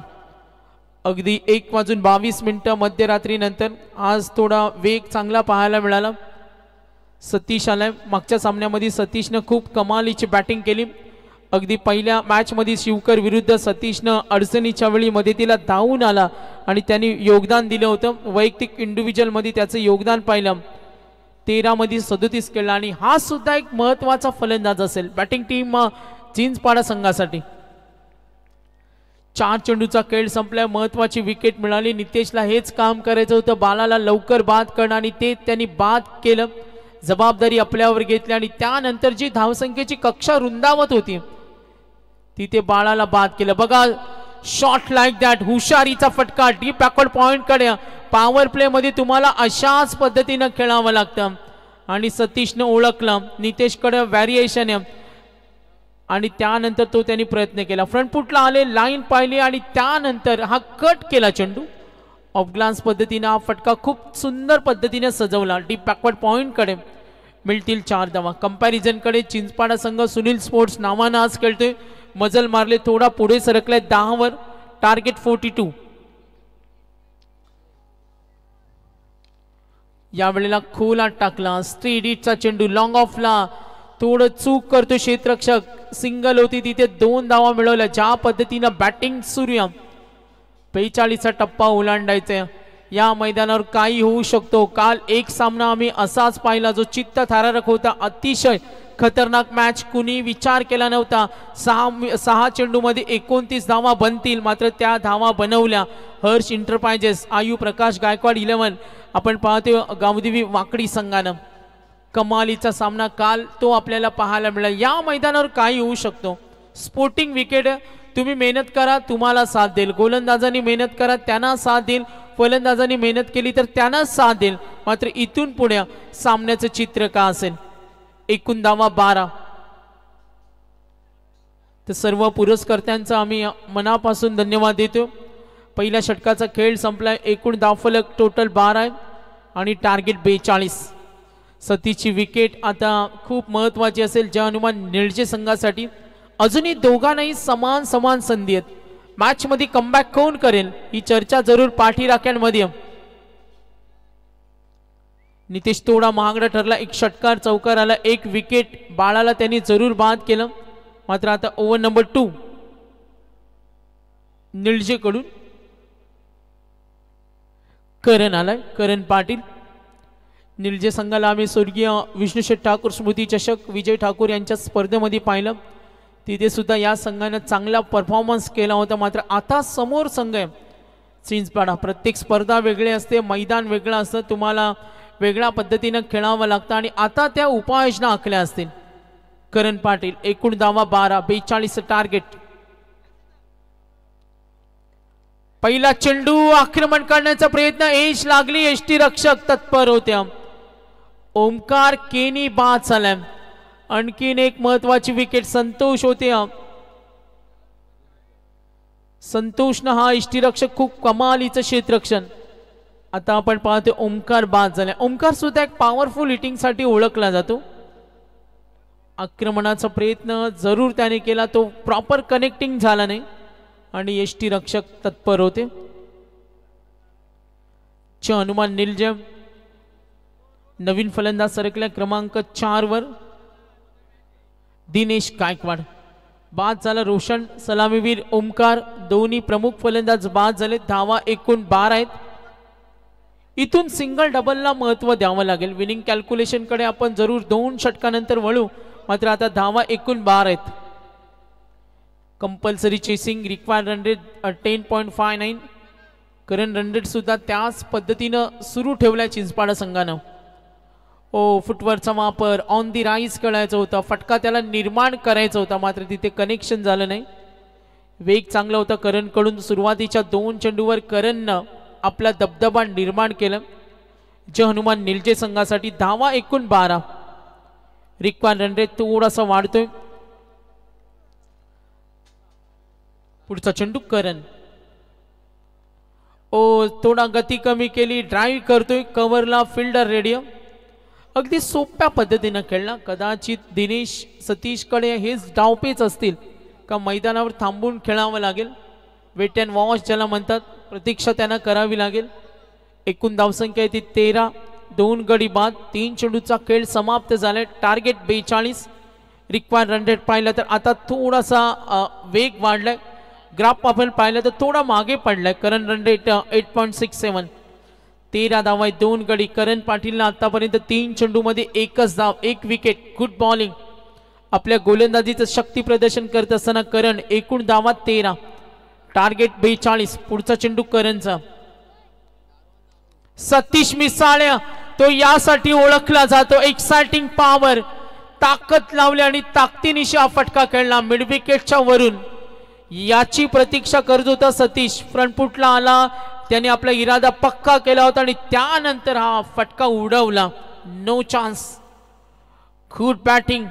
अगदी 1:22 मध्यरात्रीनंतर आज थोडा वेग चांगला पाहायला मिळाला. सतीश आलाय. मागच्या सामन्यामध्ये सतीशनं खूप कमालीची बॅटिंग केली. अगदी पहिल्या मॅचमध्ये शिवकर विरुद्ध सतीशनं अडचणीच्या वेळी मदतीला धावून आला आणि त्यांनी योगदान दिलं होतं. वैयक्तिक इंडिव्हिज्युअलमध्ये त्याचं योगदान पाहिलं. 13 मध्ये 37 केला आणि हा सुद्धा एक महत्वाचा फलंदाज असेल बॅटिंग टीम चिंचपाडा संघासाठी. 4 चेंडूचा खेळ संपला. महत्वाची विकेट मिळाली. नितेशला हेच काम करायचं होतं, बालाला लवकर बाद करणं आणि ते त्यांनी बाद केलं. जबाबदारी आपल्यावर घेतली आणि त्यानंतर जी धावसंख्येची कक्षा रुंदावत होती तिथे बाळाला बाद केलं. बघा शॉट लाईक दॅट, हुशारीचा फटका डीप बॅकवर्ड पॉइंट कडे. पॉवर प्ले मध्ये तुम्हाला अशाच पद्धतीनं खेळावं लागतं आणि सतीशनं ओळखलं नितेशकडे व्हॅरिएशन आहे आणि त्यानंतर तो त्यांनी प्रयत्न केला. फ्रंट फुटला आले, लाईन पाहिली आणि त्यानंतर हा कट केला चेंडू. ऑफ ग्लान्स पद्धतीने हा फटका खूप सुंदर पद्धतीने सजवला. डीप बॅकवर्ड पॉइंट कडे मिळतील 4 धावा. कंपॅरिझन कडे चिंचपाडा संघ सुनील स्पोर्ट्स नावानं आज खेळतोय. मजल मारले, थोडा पुढे सरकलाय 10 वर. टार्गेट 42. यावेळेला खोला टाकला, स्ट्रेट हिटचा चेंडू लॉंग ऑफला, थोडं चूक करतो क्षेत्ररक्षक. सिंगल होती तिथे 2 धावा मिळवल्या. ज्या पद्धतीनं बॅटिंग सुरू आहे, 45चा टप्पा ओलांडायचा. या मैदानावर काही होऊ शकतो. काल एक सामना आम्ही असाच पाहिला जो चित्तथरारक होता. अतिशय खतरनाक मॅच, कुणी विचार केला नव्हता. 6 चेंडूमध्ये 29 धावा बनतील, मात्र त्या धावा बनवल्या. हर्ष इंटरप्राइजेस, आयु प्रकाश गायकवाड 11. आपण पाहतो गावदेवी वाकडी संघानं. कमालीचा सामना काल तो आपल्याला पाहायला मिळाला. या मैदानावर काही होऊ शकतो. स्पोर्टिंग विकेट, तुम्ही मेहनत करा, तुम्हाला साथ देईल. गोलंदाजांनी मेहनत करा, त्यांना साथ देईल. फलंदाजांनी मेहनत केली तर त्यांना साथ देईल. मात्र इथून पुढे सामन्याचं चित्र का असेल. एकूण धावा 12. तर सर्व पुरस्कर्त्यांचा आम्ही मनापासून धन्यवाद देतो. पहिल्या षटकाचा खेळ संपलाय. एकूण धावफलक टोटल 12 आहे आणि टार्गेट 42. सतीशची विकेट आता खूप महत्वाची असेल जय हनुमान निळजे संघासाठी. अजूनही दोघांनाही समान संधी आहेत. मॅच मध्ये कमबॅक कोण करेल ही चर्चा जरूर पाठी राख्यांमध्ये. नितेश थोडा महागडा ठरला. एक षटकार चौकार आला, एक विकेट बाळाला त्यांनी जरूर बाद केलं. मात्र आता ओव्हर नंबर 2 निळजे कडून करण आलाय. करण पाटील. निळजे संघाला आम्ही स्वर्गीय विष्णुशेठ ठाकूर स्मृती चषक विजय ठाकूर यांच्या स्पर्धेमध्ये पाहिलं. तिथे सुद्धा या संघाने चांगला परफॉर्मन्स केला होता. मात्र आता समोर संघ आहे चिंचपाडा. प्रत्येक स्पर्धा वेगळी असते, मैदान वेगळं असतं, तुम्हाला वेगळ्या पद्धतीनं खेळावं लागतं आणि आता त्या उपाययोजना आखल्या असतील. करण पाटील. एकूण धावा 12, 42 टार्गेट. पहिला चेंडू, आक्रमण करण्याचा प्रयत्न, एज लागली, एसटी रक्षक तत्पर होत्या. ओमकार केनी बाद झालाय. आणखीन एक महत्वाची विकेट संतोष होते. संतोषनं हा इष्टिरक्षक खूप कमालीचं क्षेत्ररक्षण. आता आपण पाहतो ओमकार बाद झाला. ओमकार सुद्धा एक पॉवरफुल हिटिंग साठी ओळखला जातो. आक्रमणाचा प्रयत्न जरूर त्याने केला, तो प्रॉपर कनेक्टिंग झाला नाही आणि यष्टिरक्षक तत्पर होते. हनुमान निलजे नवीन फलंदाज सरकल्या क्रमांक 4 वर. दिनेश गायकवाड बाद झाला. रोशन सलामीवीर ओमकार, दोन्ही प्रमुख फलंदाज बाद झाले. धावा एकूण 12 आहेत. इथून सिंगल डबलला महत्व द्यावं लागेल. विनिंग कॅल्क्युलेशन कडे आपण जरूर 2 षटकानंतर वळू. मात्र आता धावा एकूण 12 आहेत. Compulsory chasing required run rate 10.59. Current run rate सुद्धा त्याच पद्धतीनं सुरू ठेवलाय चिंचपाडा संघानं. फुटवरचा वापर, ऑन दी राईज करायचा होता, फटका त्याला निर्माण करायचा होता, मात्र तिथे कनेक्शन झालं नाही. वेग चांगला होता करण कडून. सुरुवातीच्या 2 चेंडूवर करणनं आपला दबदबा निर्माण केला. जय हनुमान निलजे संघासाठी धावा एकूण 12. रिक्वायर्ड रन रेट थोडासा वाढतोय. पुढचा चेंडू करण. थोडा गती कमी केली, ड्राईव्ह करतोय, कव्हरला फिल्डर रेडी. अगदी सोप्या पद्धतीनं खेळला. कदाचित दिनेश सतीशकडे हेच डावपेच असतील का मैदानावर थांबून खेळावं लागेल. वेट अँड वॉच ज्याला म्हणतात, प्रतीक्षा त्यांना करावी लागेल. एकूण धावसंख्या आहे ती 13. 2 गडी बाद. 3 चेंडूचा खेळ समाप्त झालाय. टार्गेट 42. रिक्वायर्ड रन रेट पाहिलं तर आता थोडासा वेग वाढलाय. ग्राफ आपण पाहिलं तर थोडा मागे पडलाय. Current run rate 8.67. 13 धावा, 2 गडी. करण पाटीलला आतापर्यंत 3 चेंडूमध्ये 1च धाव, 1 विकेट. Good bowling. आपल्या गोलंदाजीचं शक्ती प्रदर्शन करत असताना करण. एकूण धावा 13. टार्गेट 42. पुढचा चेंडू करणचा. सतीश मिसाळ तो यासाठी ओळखला जातो. एक्साइटिंग पॉवर, ताकद लावली आणि ताकदीनिशी हा फटका खेळला मिड विकेटच्या वरून. याची प्रतीक्षा करत होता सतीश. फ्रंटफुटला आला, त्याने आपला इरादा पक्का केला होता आणि त्यानंतर हा फटका उडवला. No chance. Good batting.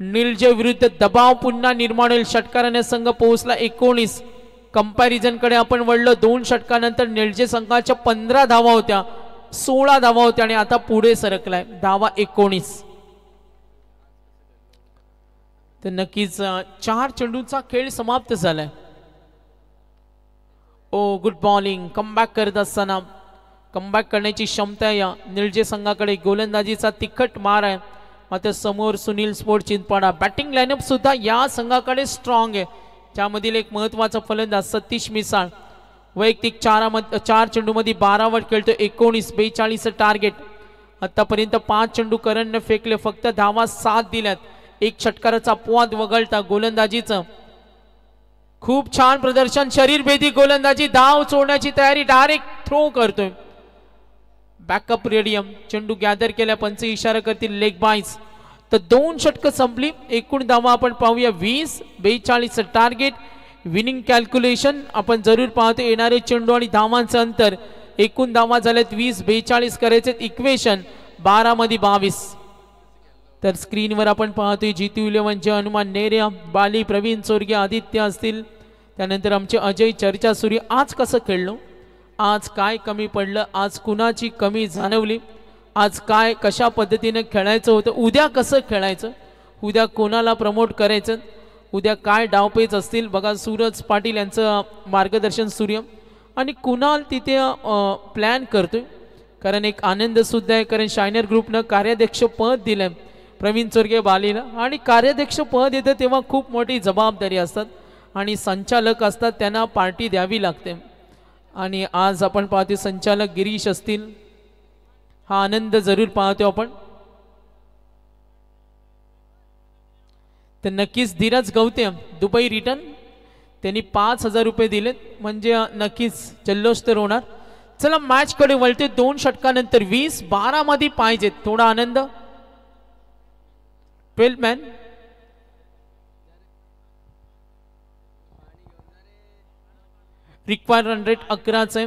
Nilje विरुद्ध दबाव पुन्हा निर्माण होईल. षटकाराने संघ पोहोचला 19. कंपॅरिझन कडे आपण वळलो. 2 षटकानंतर निलजे संघाच्या 15 धावा होत्या, 16 धावा होत्या आणि आता पुढे सरकलाय. धावा 19. तर नक्कीच 4 चेंडूंचा खेळ समाप्त झालाय. ओ गुड बॉलिंग. कमबॅक करत असताना कमबॅक करण्याची क्षमता या निलजे संघाकडे. गोलंदाजीचा तिखट मार आहे. मात्र समोर Sunil sport Chinchpada. Batting line-up सुद्धा या संघाकडे स्ट्रॉंग आहे. त्यामधील एक महत्वाचा फलंदाज सतीश मिसाळ. वैयक्तिक 4 चेंडूमध्ये 12 वर खेळतो. 19 42 टार्गेट. आतापर्यंत 5 चेंडू करणने फेकले, फक्त धावा 7 दिल्यात. 1 षटकाराचा अपवाद वगळता गोलंदाजीचं खूप छान प्रदर्शन. शरीरभेदी गोलंदाजी. धाव सोडण्याची तयारी. डायरेक्ट थ्रो करतोय. Backup radium. चेंडू गॅदर केल्या. पंच इशारा करतील लेग बाईस. तर 2 षटकं संपली. एकूण धावा आपण पाहूया 20 42 टार्गेट. विनिंग कॅल्क्युलेशन आपण जरूर पाहतो. येणारे चेंडू आणि धावांचं अंतर. एकूण धावा झाल्यात 20 42 करायचे. इक्वेशन 12 मध्ये 22. तर स्क्रीनवर आपण पाहतोय जीतू 11 हनुमान नेर्या, बाली, प्रवीण चोरगे, आदित्य असतील. त्यानंतर आमचे अजय चर्चा सूर्य. आज कसं खेळलो, आज काय कमी पडलं, आज कुणाची कमी जाणवली, आज काय कशा पद्धतीने खेळायचं होतं, उद्या कसं खेळायचं, उद्या कोणाला प्रमोट करायचं, उद्या काय डावपेच असतील. बघा सूरज पाटील यांचं मार्गदर्शन सूर्य आणि कुणाल तिथे प्लॅन करतोय. कारण एक आनंद सुद्धा आहे, कारण शायनर ग्रुपनं कार्याध्यक्ष पद दिलंय प्रवीण चोरगे बालीला. आणि कार्याध्यक्ष पद येतं तेव्हा खूप मोठी जबाबदारी असतात आणि संचालक असतात, त्यांना पार्टी द्यावी लागते. आणि आज आपण पाहतो संचालक गिरीश असतील. हा आनंद जरूर पाहतो आपण. तर नक्कीच धीरज गवते दुबई रिटर्न, त्यांनी 5000 रुपये दिलेत, म्हणजे नक्कीच जल्लोष तर होणार. चला मॅच कडे वळते. 2 षटकानंतर 20 12 मध्ये पाहिजेत. थोडा आनंद. 12 मॅन. रिक्वायर्ड रन रेट 11 आहे.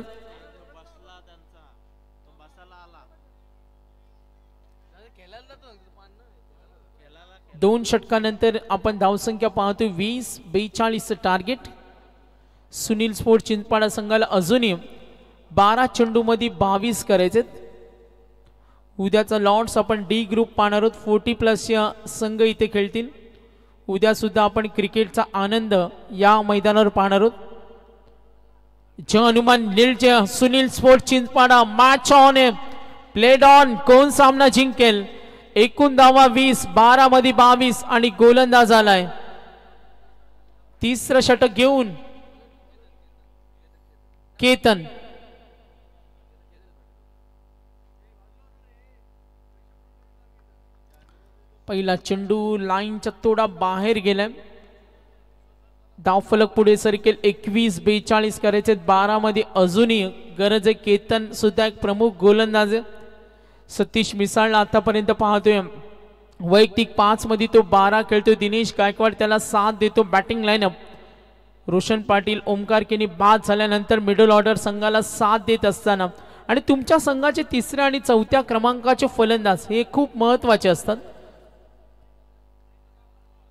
दोन षटकानंतर आपण धावसंख्या पाहतोय 20 42 टार्गेट. सुनील स्पोर्ट चिंचपाडा संघाला अजूनही 12 चेंडू मध्ये 22 करायचे. उद्याचा लॉर्ड्स आपण डी ग्रुप पाहणार आहोत. 40+ या संघ इथे खेळतील. उद्या सुद्धा आपण क्रिकेटचा आनंद या मैदानावर पाहणार आहोत. Jay Hanuman Nilje, Sunil sport Chinchpada. Match on आहे, प्लेड ऑन. कोण सामना जिंकेल. एकूण धावा 20 12 मध्ये 22 आणि गोलंदाज आलाय. तिसरं षटक घेऊन केतन. पहिला चेंडू लाईनच्या थोडा बाहेर गेलाय. धावफलक पुढे सरकेल. 21 42 करायचे. 12 मध्ये अजूनही गरज आहे. केतन सुद्धा एक प्रमुख गोलंदाज आहे. सतीश मिसाळला आतापर्यंत पाहतोय वैयक्तिक 5 मध्ये तो 12 खेळतोय. दिनेश गायकवाड त्याला 7 देतो. बॅटिंग लाईनअप रोशन पाटील, ओमकार केनी बाद झाल्यानंतर मिडल ऑर्डर संघाला 7 देत असताना आणि तुमच्या संघाचे 3ऱ्या आणि 4थ्या क्रमांकाचे फलंदाज हे खूप महत्वाचे असतात.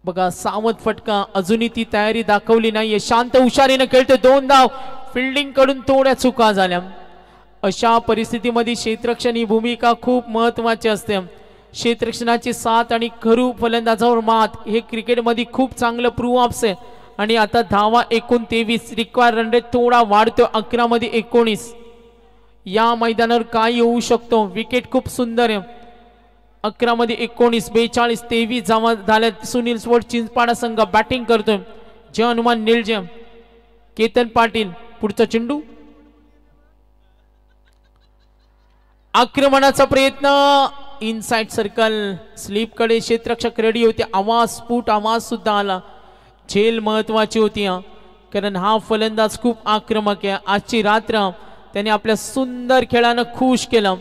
बघा सावध फटका. अजूनही ती तयारी दाखवली नाहीये. शांत हुशारीने खेळतोय. 2 धाव. फिल्डिंग कडून थोड्या चुका झाल्या. अशा परिस्थितीमध्ये क्षेत्ररक्षण ही भूमिका खूप महत्वाची असते. क्षेत्ररक्षणाची साथ आणि खरू फलंदाजावर मात हे क्रिकेटमध्ये खूप चांगलं प्रूव्ह ऑफ आहे. आणि आता धावा एकूण 23. रिक्वायर्ड रन रेट थोडा वाढतो. 11 मध्ये 19. या मैदानावर काय येऊ शकतो. विकेट खूप सुंदर आहे. 11 मध्ये 19 42 23 धावा झाल्यात. सुनील स्पोर्ट चिंचपाडा संघ बॅटिंग करतोय. जय हनुमान निलजे, केतन पाटील. पुढचा चेंडू. आक्रमणाचा प्रयत्न. Inside circle. स्लीप कडे क्षेत्ररक्षक रेडी होते. आवाज स्फुट आवाज सुद्धा आला. झेल महत्वाची होती कारण हा फलंदाज खूप आक्रमक आहे. आजची रात्र त्याने आपल्या सुंदर खेळानं खुश केलं.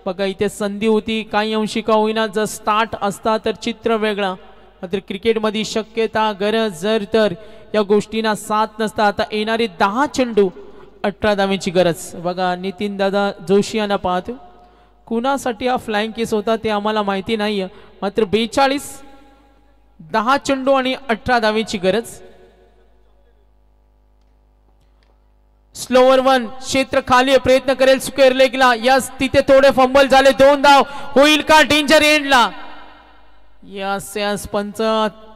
बघा इथे संधी होती काही अंशी का होईना. जर स्टार्ट असता तर चित्र वेगळा. मात्र क्रिकेटमध्ये शक्यता गरज जर तर या गोष्टींना साथ नसता. आता येणारे 10 चेंडू 18 धावेची गरज. बघा नितीन दादा जोशी यांना पाहतो, कुणासाठी हा फ्लाइंग केस होता ते आम्हाला माहिती नाही, मात्र 42 10 चेंडू आणि 18 धावेची गरज. स्लोवर वन क्षेत्र खाली प्रयत्न करेल स्क्वेअर लेगला. यस तिथे थोडे फंबल झाले. 2 धाव होईल का डेंजर एंडला. यस यस पंच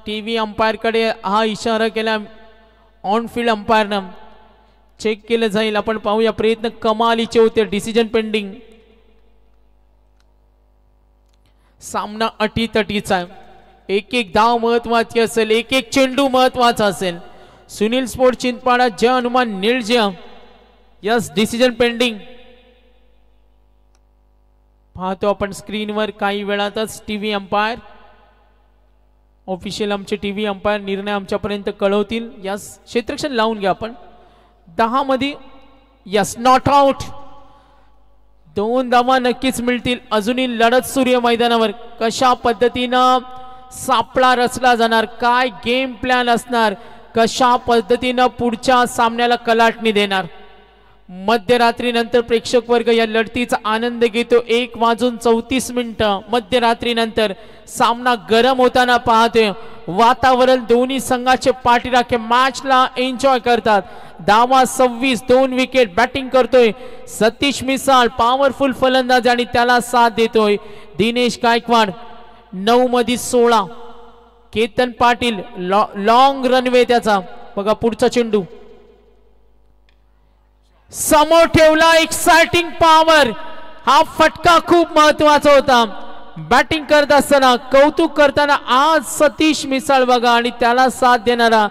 टीव्ही अंपायर कडे हा इशारा केला. ऑन फील्ड अंपायरनं चेक केलं जाईल. आपण पाहूया प्रयत्न कमालीचे होते. Decision pending. सामना अटीतटीचा आहे. एक एक धाव महत्वाची असेल, एक एक चेंडू महत्वाचा असेल. Sunil sport Chinchpada Jay Hanuman Nilje. Yes decision pending. पाहतो आपण स्क्रीनवर काही वेळातच टीव्ही अंपायर ऑफिशियल आमचे टीव्ही अंपायर निर्णय आमच्यापर्यंत कळवतील. यस क्षेत्ररक्षण लावून घ्या आपण. 10 मध्ये यस नॉट आउट. 2 धावा नक्कीच मिळतील. अजूनही लढत सूर्य मैदानावर. कशा पद्धतीनं सापळा रचला जाणार, काय गेम प्लॅन असणार, कशा पद्धतीनं पुढच्या सामन्याला कलाटणी देणार. मध्यरात्रीनंतर प्रेक्षक वर्ग या लढतीचा आनंद घेतो. 1:34 मध्यरात्रीनंतर सामना गरम होताना पाहतोय. वातावरण दोन्ही संघाचे पाठीराखे मॅचला एन्जॉय करतात. धावा 26, 2 विकेट. बॅटिंग करतोय सतीश मिसाळ, पॉवरफुल फलंदाज आणि त्याला साथ देतोय दिनेश गायकवाड. 9 मध्ये 16 केतन पाटील. लॉंग रनवे त्याचा. बघा पुढचा चेंडू समोर ठेवला. Exciting power. हा फटका खूप महत्वाचा होता. बॅटिंग करत असताना कौतुक करताना आज सतीश मिसाळ बघा आणि त्याला साथ देणारा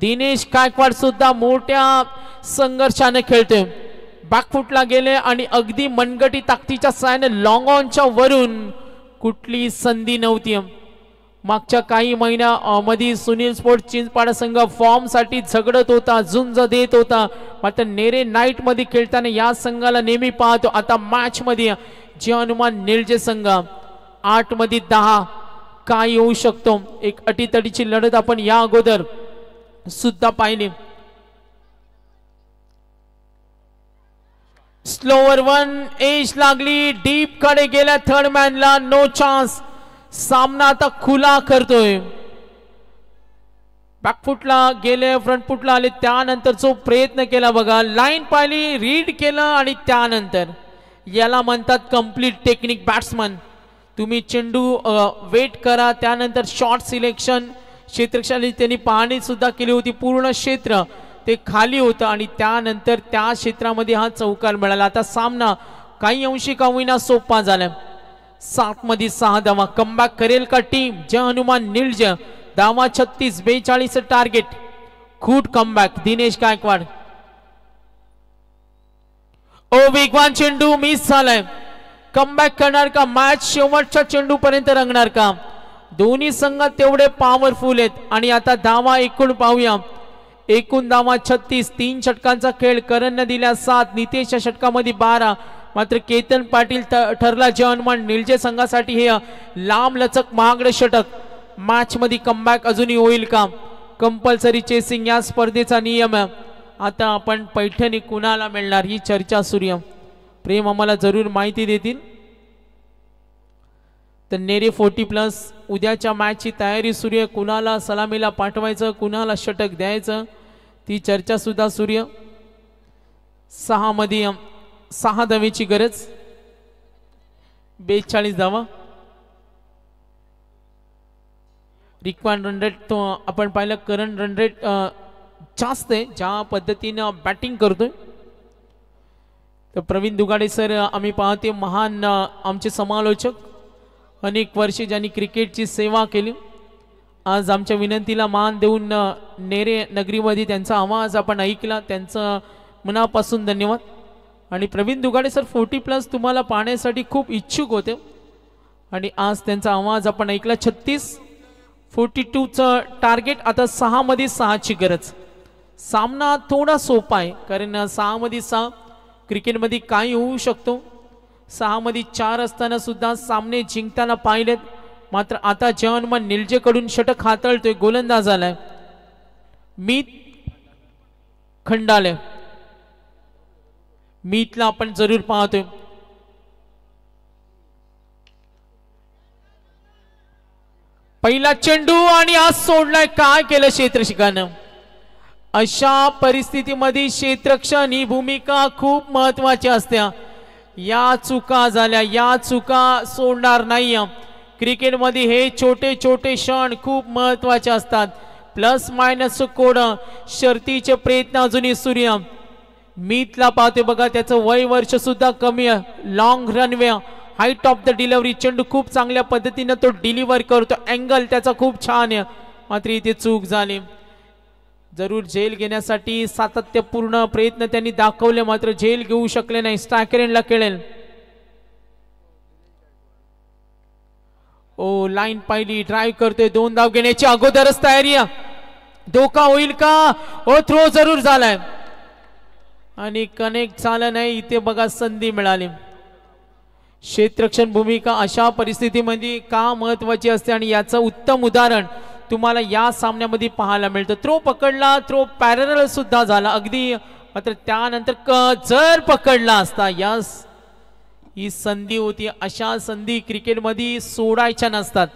दिनेश गायकवाड सुद्धा मोठ्या संघर्षाने खेळतोय. बॅकफुटला गेले आणि अगदी मनगटी ताकदीच्या साहाय्याने लॉंग ऑनच्या वरून कुठली संधी नव्हती. मागच्या काही महिन्यामध्ये सुनील स्पोर्ट चिंचपाडा संघ फॉर्म साठी झगडत होता, झुंज देत होता. मात्र नेरे नाईट मध्ये खेळताना या संघाला नेहमी पाहतो. आता मॅच मध्ये जय हनुमान निळजे संघ 8 मध्ये 10 काय येऊ शकतो. एक अटीतटीची लढत आपण या अगोदर सुद्धा पाहिली. स्लोवर वन एज लागली. डीप कडे गेल्या थर्ड मॅनला. No chance. सामना आता खुला करतोय. बॅकफुटला गेले, फ्रंट फुटला आले, त्यानंतर जो प्रयत्न केला बघा. लाईन पाहिली, रीड केलं आणि त्यानंतर याला म्हणतात कंप्लीट टेक्निक बॅट्समन. तुम्ही चेंडू वेट करा, त्यानंतर शॉट सिलेक्शन. क्षेत्ररक्षणाची त्यांनी पाहणी सुद्धा केली होती. पूर्ण क्षेत्र ते खाली होतं आणि त्यानंतर त्या क्षेत्रामध्ये हा चौकार मिळाला. आता सामना काही अंशी का होईना सोपा झाला. 7 मध्ये 6 धावा. कमबॅक करेल का टीम जय हनुमान निळजे. धावा 36, 42 टार्गेट. खूट कमबॅक दिनेश गायकवाड. ओ वेगवान चेंडू मिस झालाय. कमबॅक करणार का? मॅच शेवटच्या चेंडू पर्यंत रंगणार का? दोन्ही संघ तेवढे पॉवरफुल आहेत. आणि आता धावा एकूण पाहूया. एकूण धावा 36. 3 षटकांचा खेळ. करणने दिल्या 7, नितेशच्या षटकामध्ये 12. मात्र केतन पाटील ठरला जय हनुमान निळजे संघासाठी हे लांब लचक महागडे षटक. मॅच मध्ये कमबॅक अजूनही होईल का? कंपल्सरी चेसिंग या स्पर्धेचा नियम आहे. आता आपण पैठणी कुणाला मिळणार ही चर्चा सूर्य प्रेम आम्हाला जरूर माहिती देतील. तर नेरे 40+ उद्याच्या मॅचची तयारी सूर्य. कुणाला सलामीला पाठवायचं, कुणाला षटक द्यायचं ती चर्चा सुद्धा सूर्य. 6 मध्ये 6 धावेची गरज. 42 धावा. रिक्वायर्ड रन रेट तो आपण पाहिलं. करंट रन रेट जास्त आहे ज्या पद्धतीनं बॅटिंग करतोय. तर प्रवीण दुगाडे सर आम्ही पाहते महान आमचे समालोचक, अनेक वर्षे ज्यांनी क्रिकेटची सेवा केली. आज आमच्या विनंतीला मान देऊन नेरे नगरीमध्ये त्यांचा आवाज आपण ऐकला. त्यांचं मनापासून धन्यवाद. आणि प्रवीण दुगाडे सर 40+ तुम्हाला पाहण्यासाठी खूप इच्छुक होते आणि आज त्यांचा आवाज आपण ऐकला. 36, 42चं टार्गेट. आता 6 मध्ये 6ची गरज. सामना थोडा सोपा आहे कारण 6 मध्ये 6 क्रिकेटमध्ये काही होऊ शकतो. 6 मध्ये 4 असताना सुद्धा सामने जिंकताना पाहिलेत. मात्र आता जवानमान निलजेकडून षटक हाताळतोय, गोलंदाज आलाय मीत खंडाले. मीतला आपण जरूर पाहतोय. पहिला चेंडू आणि आज सोडलाय. काय केलं क्षेत्ररक्षकानं. अशा परिस्थितीमध्ये क्षेत्ररक्षण ही भूमिका खूप महत्वाची असते. या चुका झाल्या, या चुका सोडणार नाही. क्रिकेटमध्ये हे छोटे छोटे क्षण खूप महत्वाचे असतात. प्लस मायनस कोड शर्तीचे प्रयत्न अजूनही सूर्य. मीतला पाहते बघा, त्याचं वय वर्ष सुद्धा कमी आहे. Long runway, height of the delivery, चेंडू खूप चांगल्या पद्धतीने तो डिलिव्हर करतो. अँगल त्याचा खूप छान आहे, मात्र इथे चूक झाली. जरूर झेल घेण्यासाठी सातत्यपूर्ण प्रयत्न त्यांनी दाखवले, मात्र झेल घेऊ शकले नाही. स्ट्रायकरला खेळेल. ओ लाईन पाहिली, ड्राईव्ह करतोय, 2 धाव घेण्याची अगोदरच तयारी. धोका होईल का? ओ थ्रो जरूर झालाय आणि कनेक्ट झालं नाही. इथे बघा संधी मिळाली. क्षेत्ररक्षण भूमिका अशा परिस्थितीमध्ये का महत्वाची असते आणि याचं उत्तम उदाहरण तुम्हाला या सामन्यामध्ये पाहायला मिळतं. थ्रो पकडला, थ्रो पॅरल सुद्धा झाला अगदी, मात्र त्यानंतर जर पकडला असता, यस ही संधी होती. अशा संधी क्रिकेटमध्ये सोडायच्या नसतात.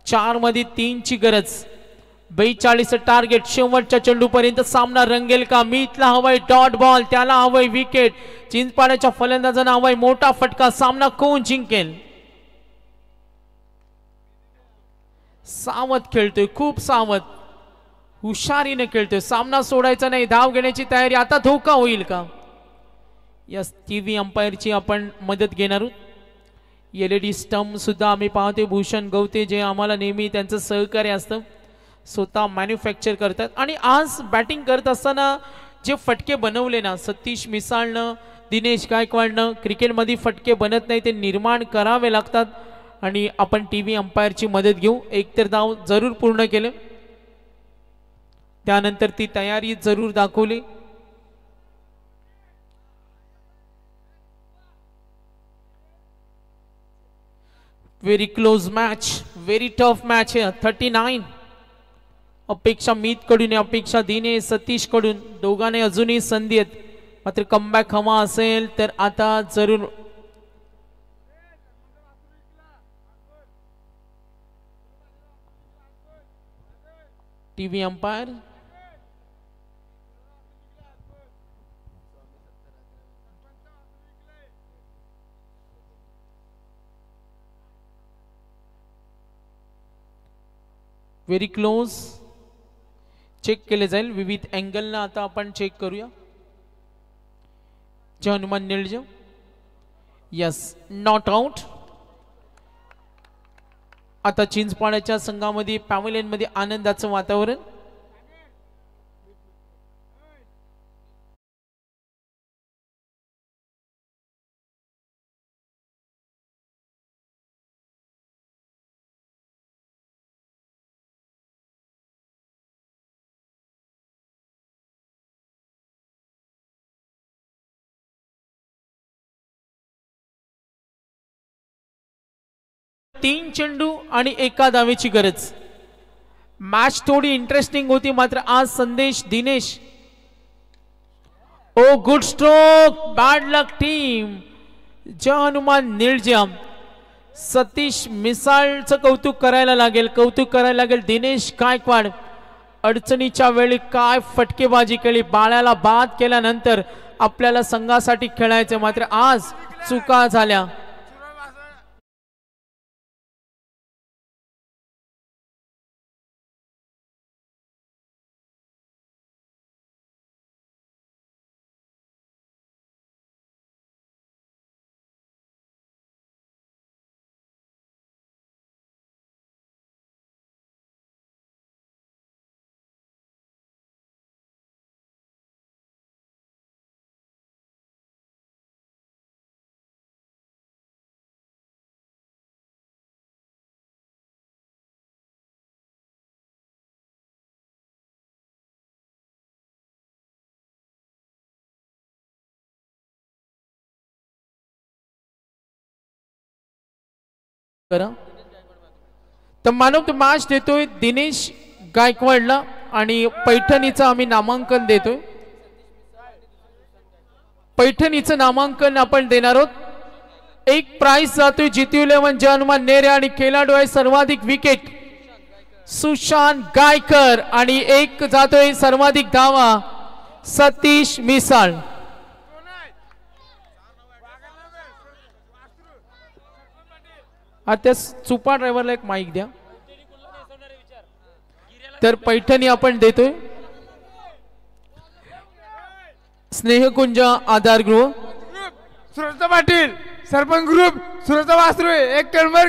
4 मध्ये 3 ची गरज. 42 टार्गेट. शेवटच्या चेंडूपर्यंत सामना रंगेल का? मीतला हवाय डॉट बॉल, त्याला हवाय विकेट. चिंचपाड्याच्या फलंदाजांना हवाय मोठा फटका. सामना कोण जिंकेल? सावध खेळतोय, खूप सावध, हुशारीने खेळतोय. सामना सोडायचा नाही, धाव घेण्याची तयारी. आता धोका होईल का? यस, टीव्ही अंपायरची आपण मदत घेणार आहोत. LED स्टंप सुद्धा आम्ही पाहतोय. भूषण गवते जे आम्हाला नेहमी त्यांचं सहकार्य असतं, स्वतः मॅन्युफॅक्चर करतात. आणि आज बॅटिंग करत असताना जे फटके बनवले ना, सतीश मिसाळनं, दिनेश गायकवाडनं, क्रिकेटमध्ये फटके बनत नाही, ते निर्माण करावे लागतात. आणि आपण टीव्ही अंपायरची मदत घेऊ. एकतर धाव जरूर पूर्ण केले, त्यानंतर ती तयारी जरूर दाखवली. Very close match, very tough match आहे. 39 अपेक्षा मीत कडून, अपेक्षा दिनेश सतीश कडून, दोघांनी अजूनही संधी आहेत. मात्र कमबॅक हवा असेल तर आता जरूर. TV umpire very close check केले जाईल. विविध अँगलना आता आपण चेक करूया. Hanuman Nilje, yes, not out. आता चिंचपाड्याच्या संघामध्ये पॅव्हलियन मध्ये आनंदाचं वातावरण. तीन चेंडू आणि एका धावेची गरज. मॅच थोडी इंटरेस्टिंग होती, मात्र आज संदेश दिनेश. ओ गुड स्ट्रोक, बॅड लक टीम. हनुमान निळजा, सतीश मिसाळचं कौतुक करायला लागेल, कौतुक करायला लागेल. दिनेश गायकवाड अडचणीच्या वेळी काय फटकेबाजी केली. बाळ्याला बाद केल्यानंतर आपल्याला संघासाठी खेळायचं, मात्र आज चुका झाल्या. करा तर मॅन ऑफ द मॅच देतोय दिनेश गायकवाडला आणि पैठणीचं आम्ही नामांकन देतोय. पैठणीचं नामांकन आपण देणार आहोत. एक प्राइज जातोय जीतू 11 जन्मान नेरे आणि खेळाडू आहे सर्वाधिक विकेट सुशांत गायकर आणि एक जातोय सर्वाधिक धावा सतीश मिसाळ. आता सुपा ड्रायव्हरला एक माईक द्या. तर पैठणी आपण देतोय. स्नेहकुंज आधारगृह सुरता पाटील सरपंच ग्रुप सुरता वासरू एक नंबर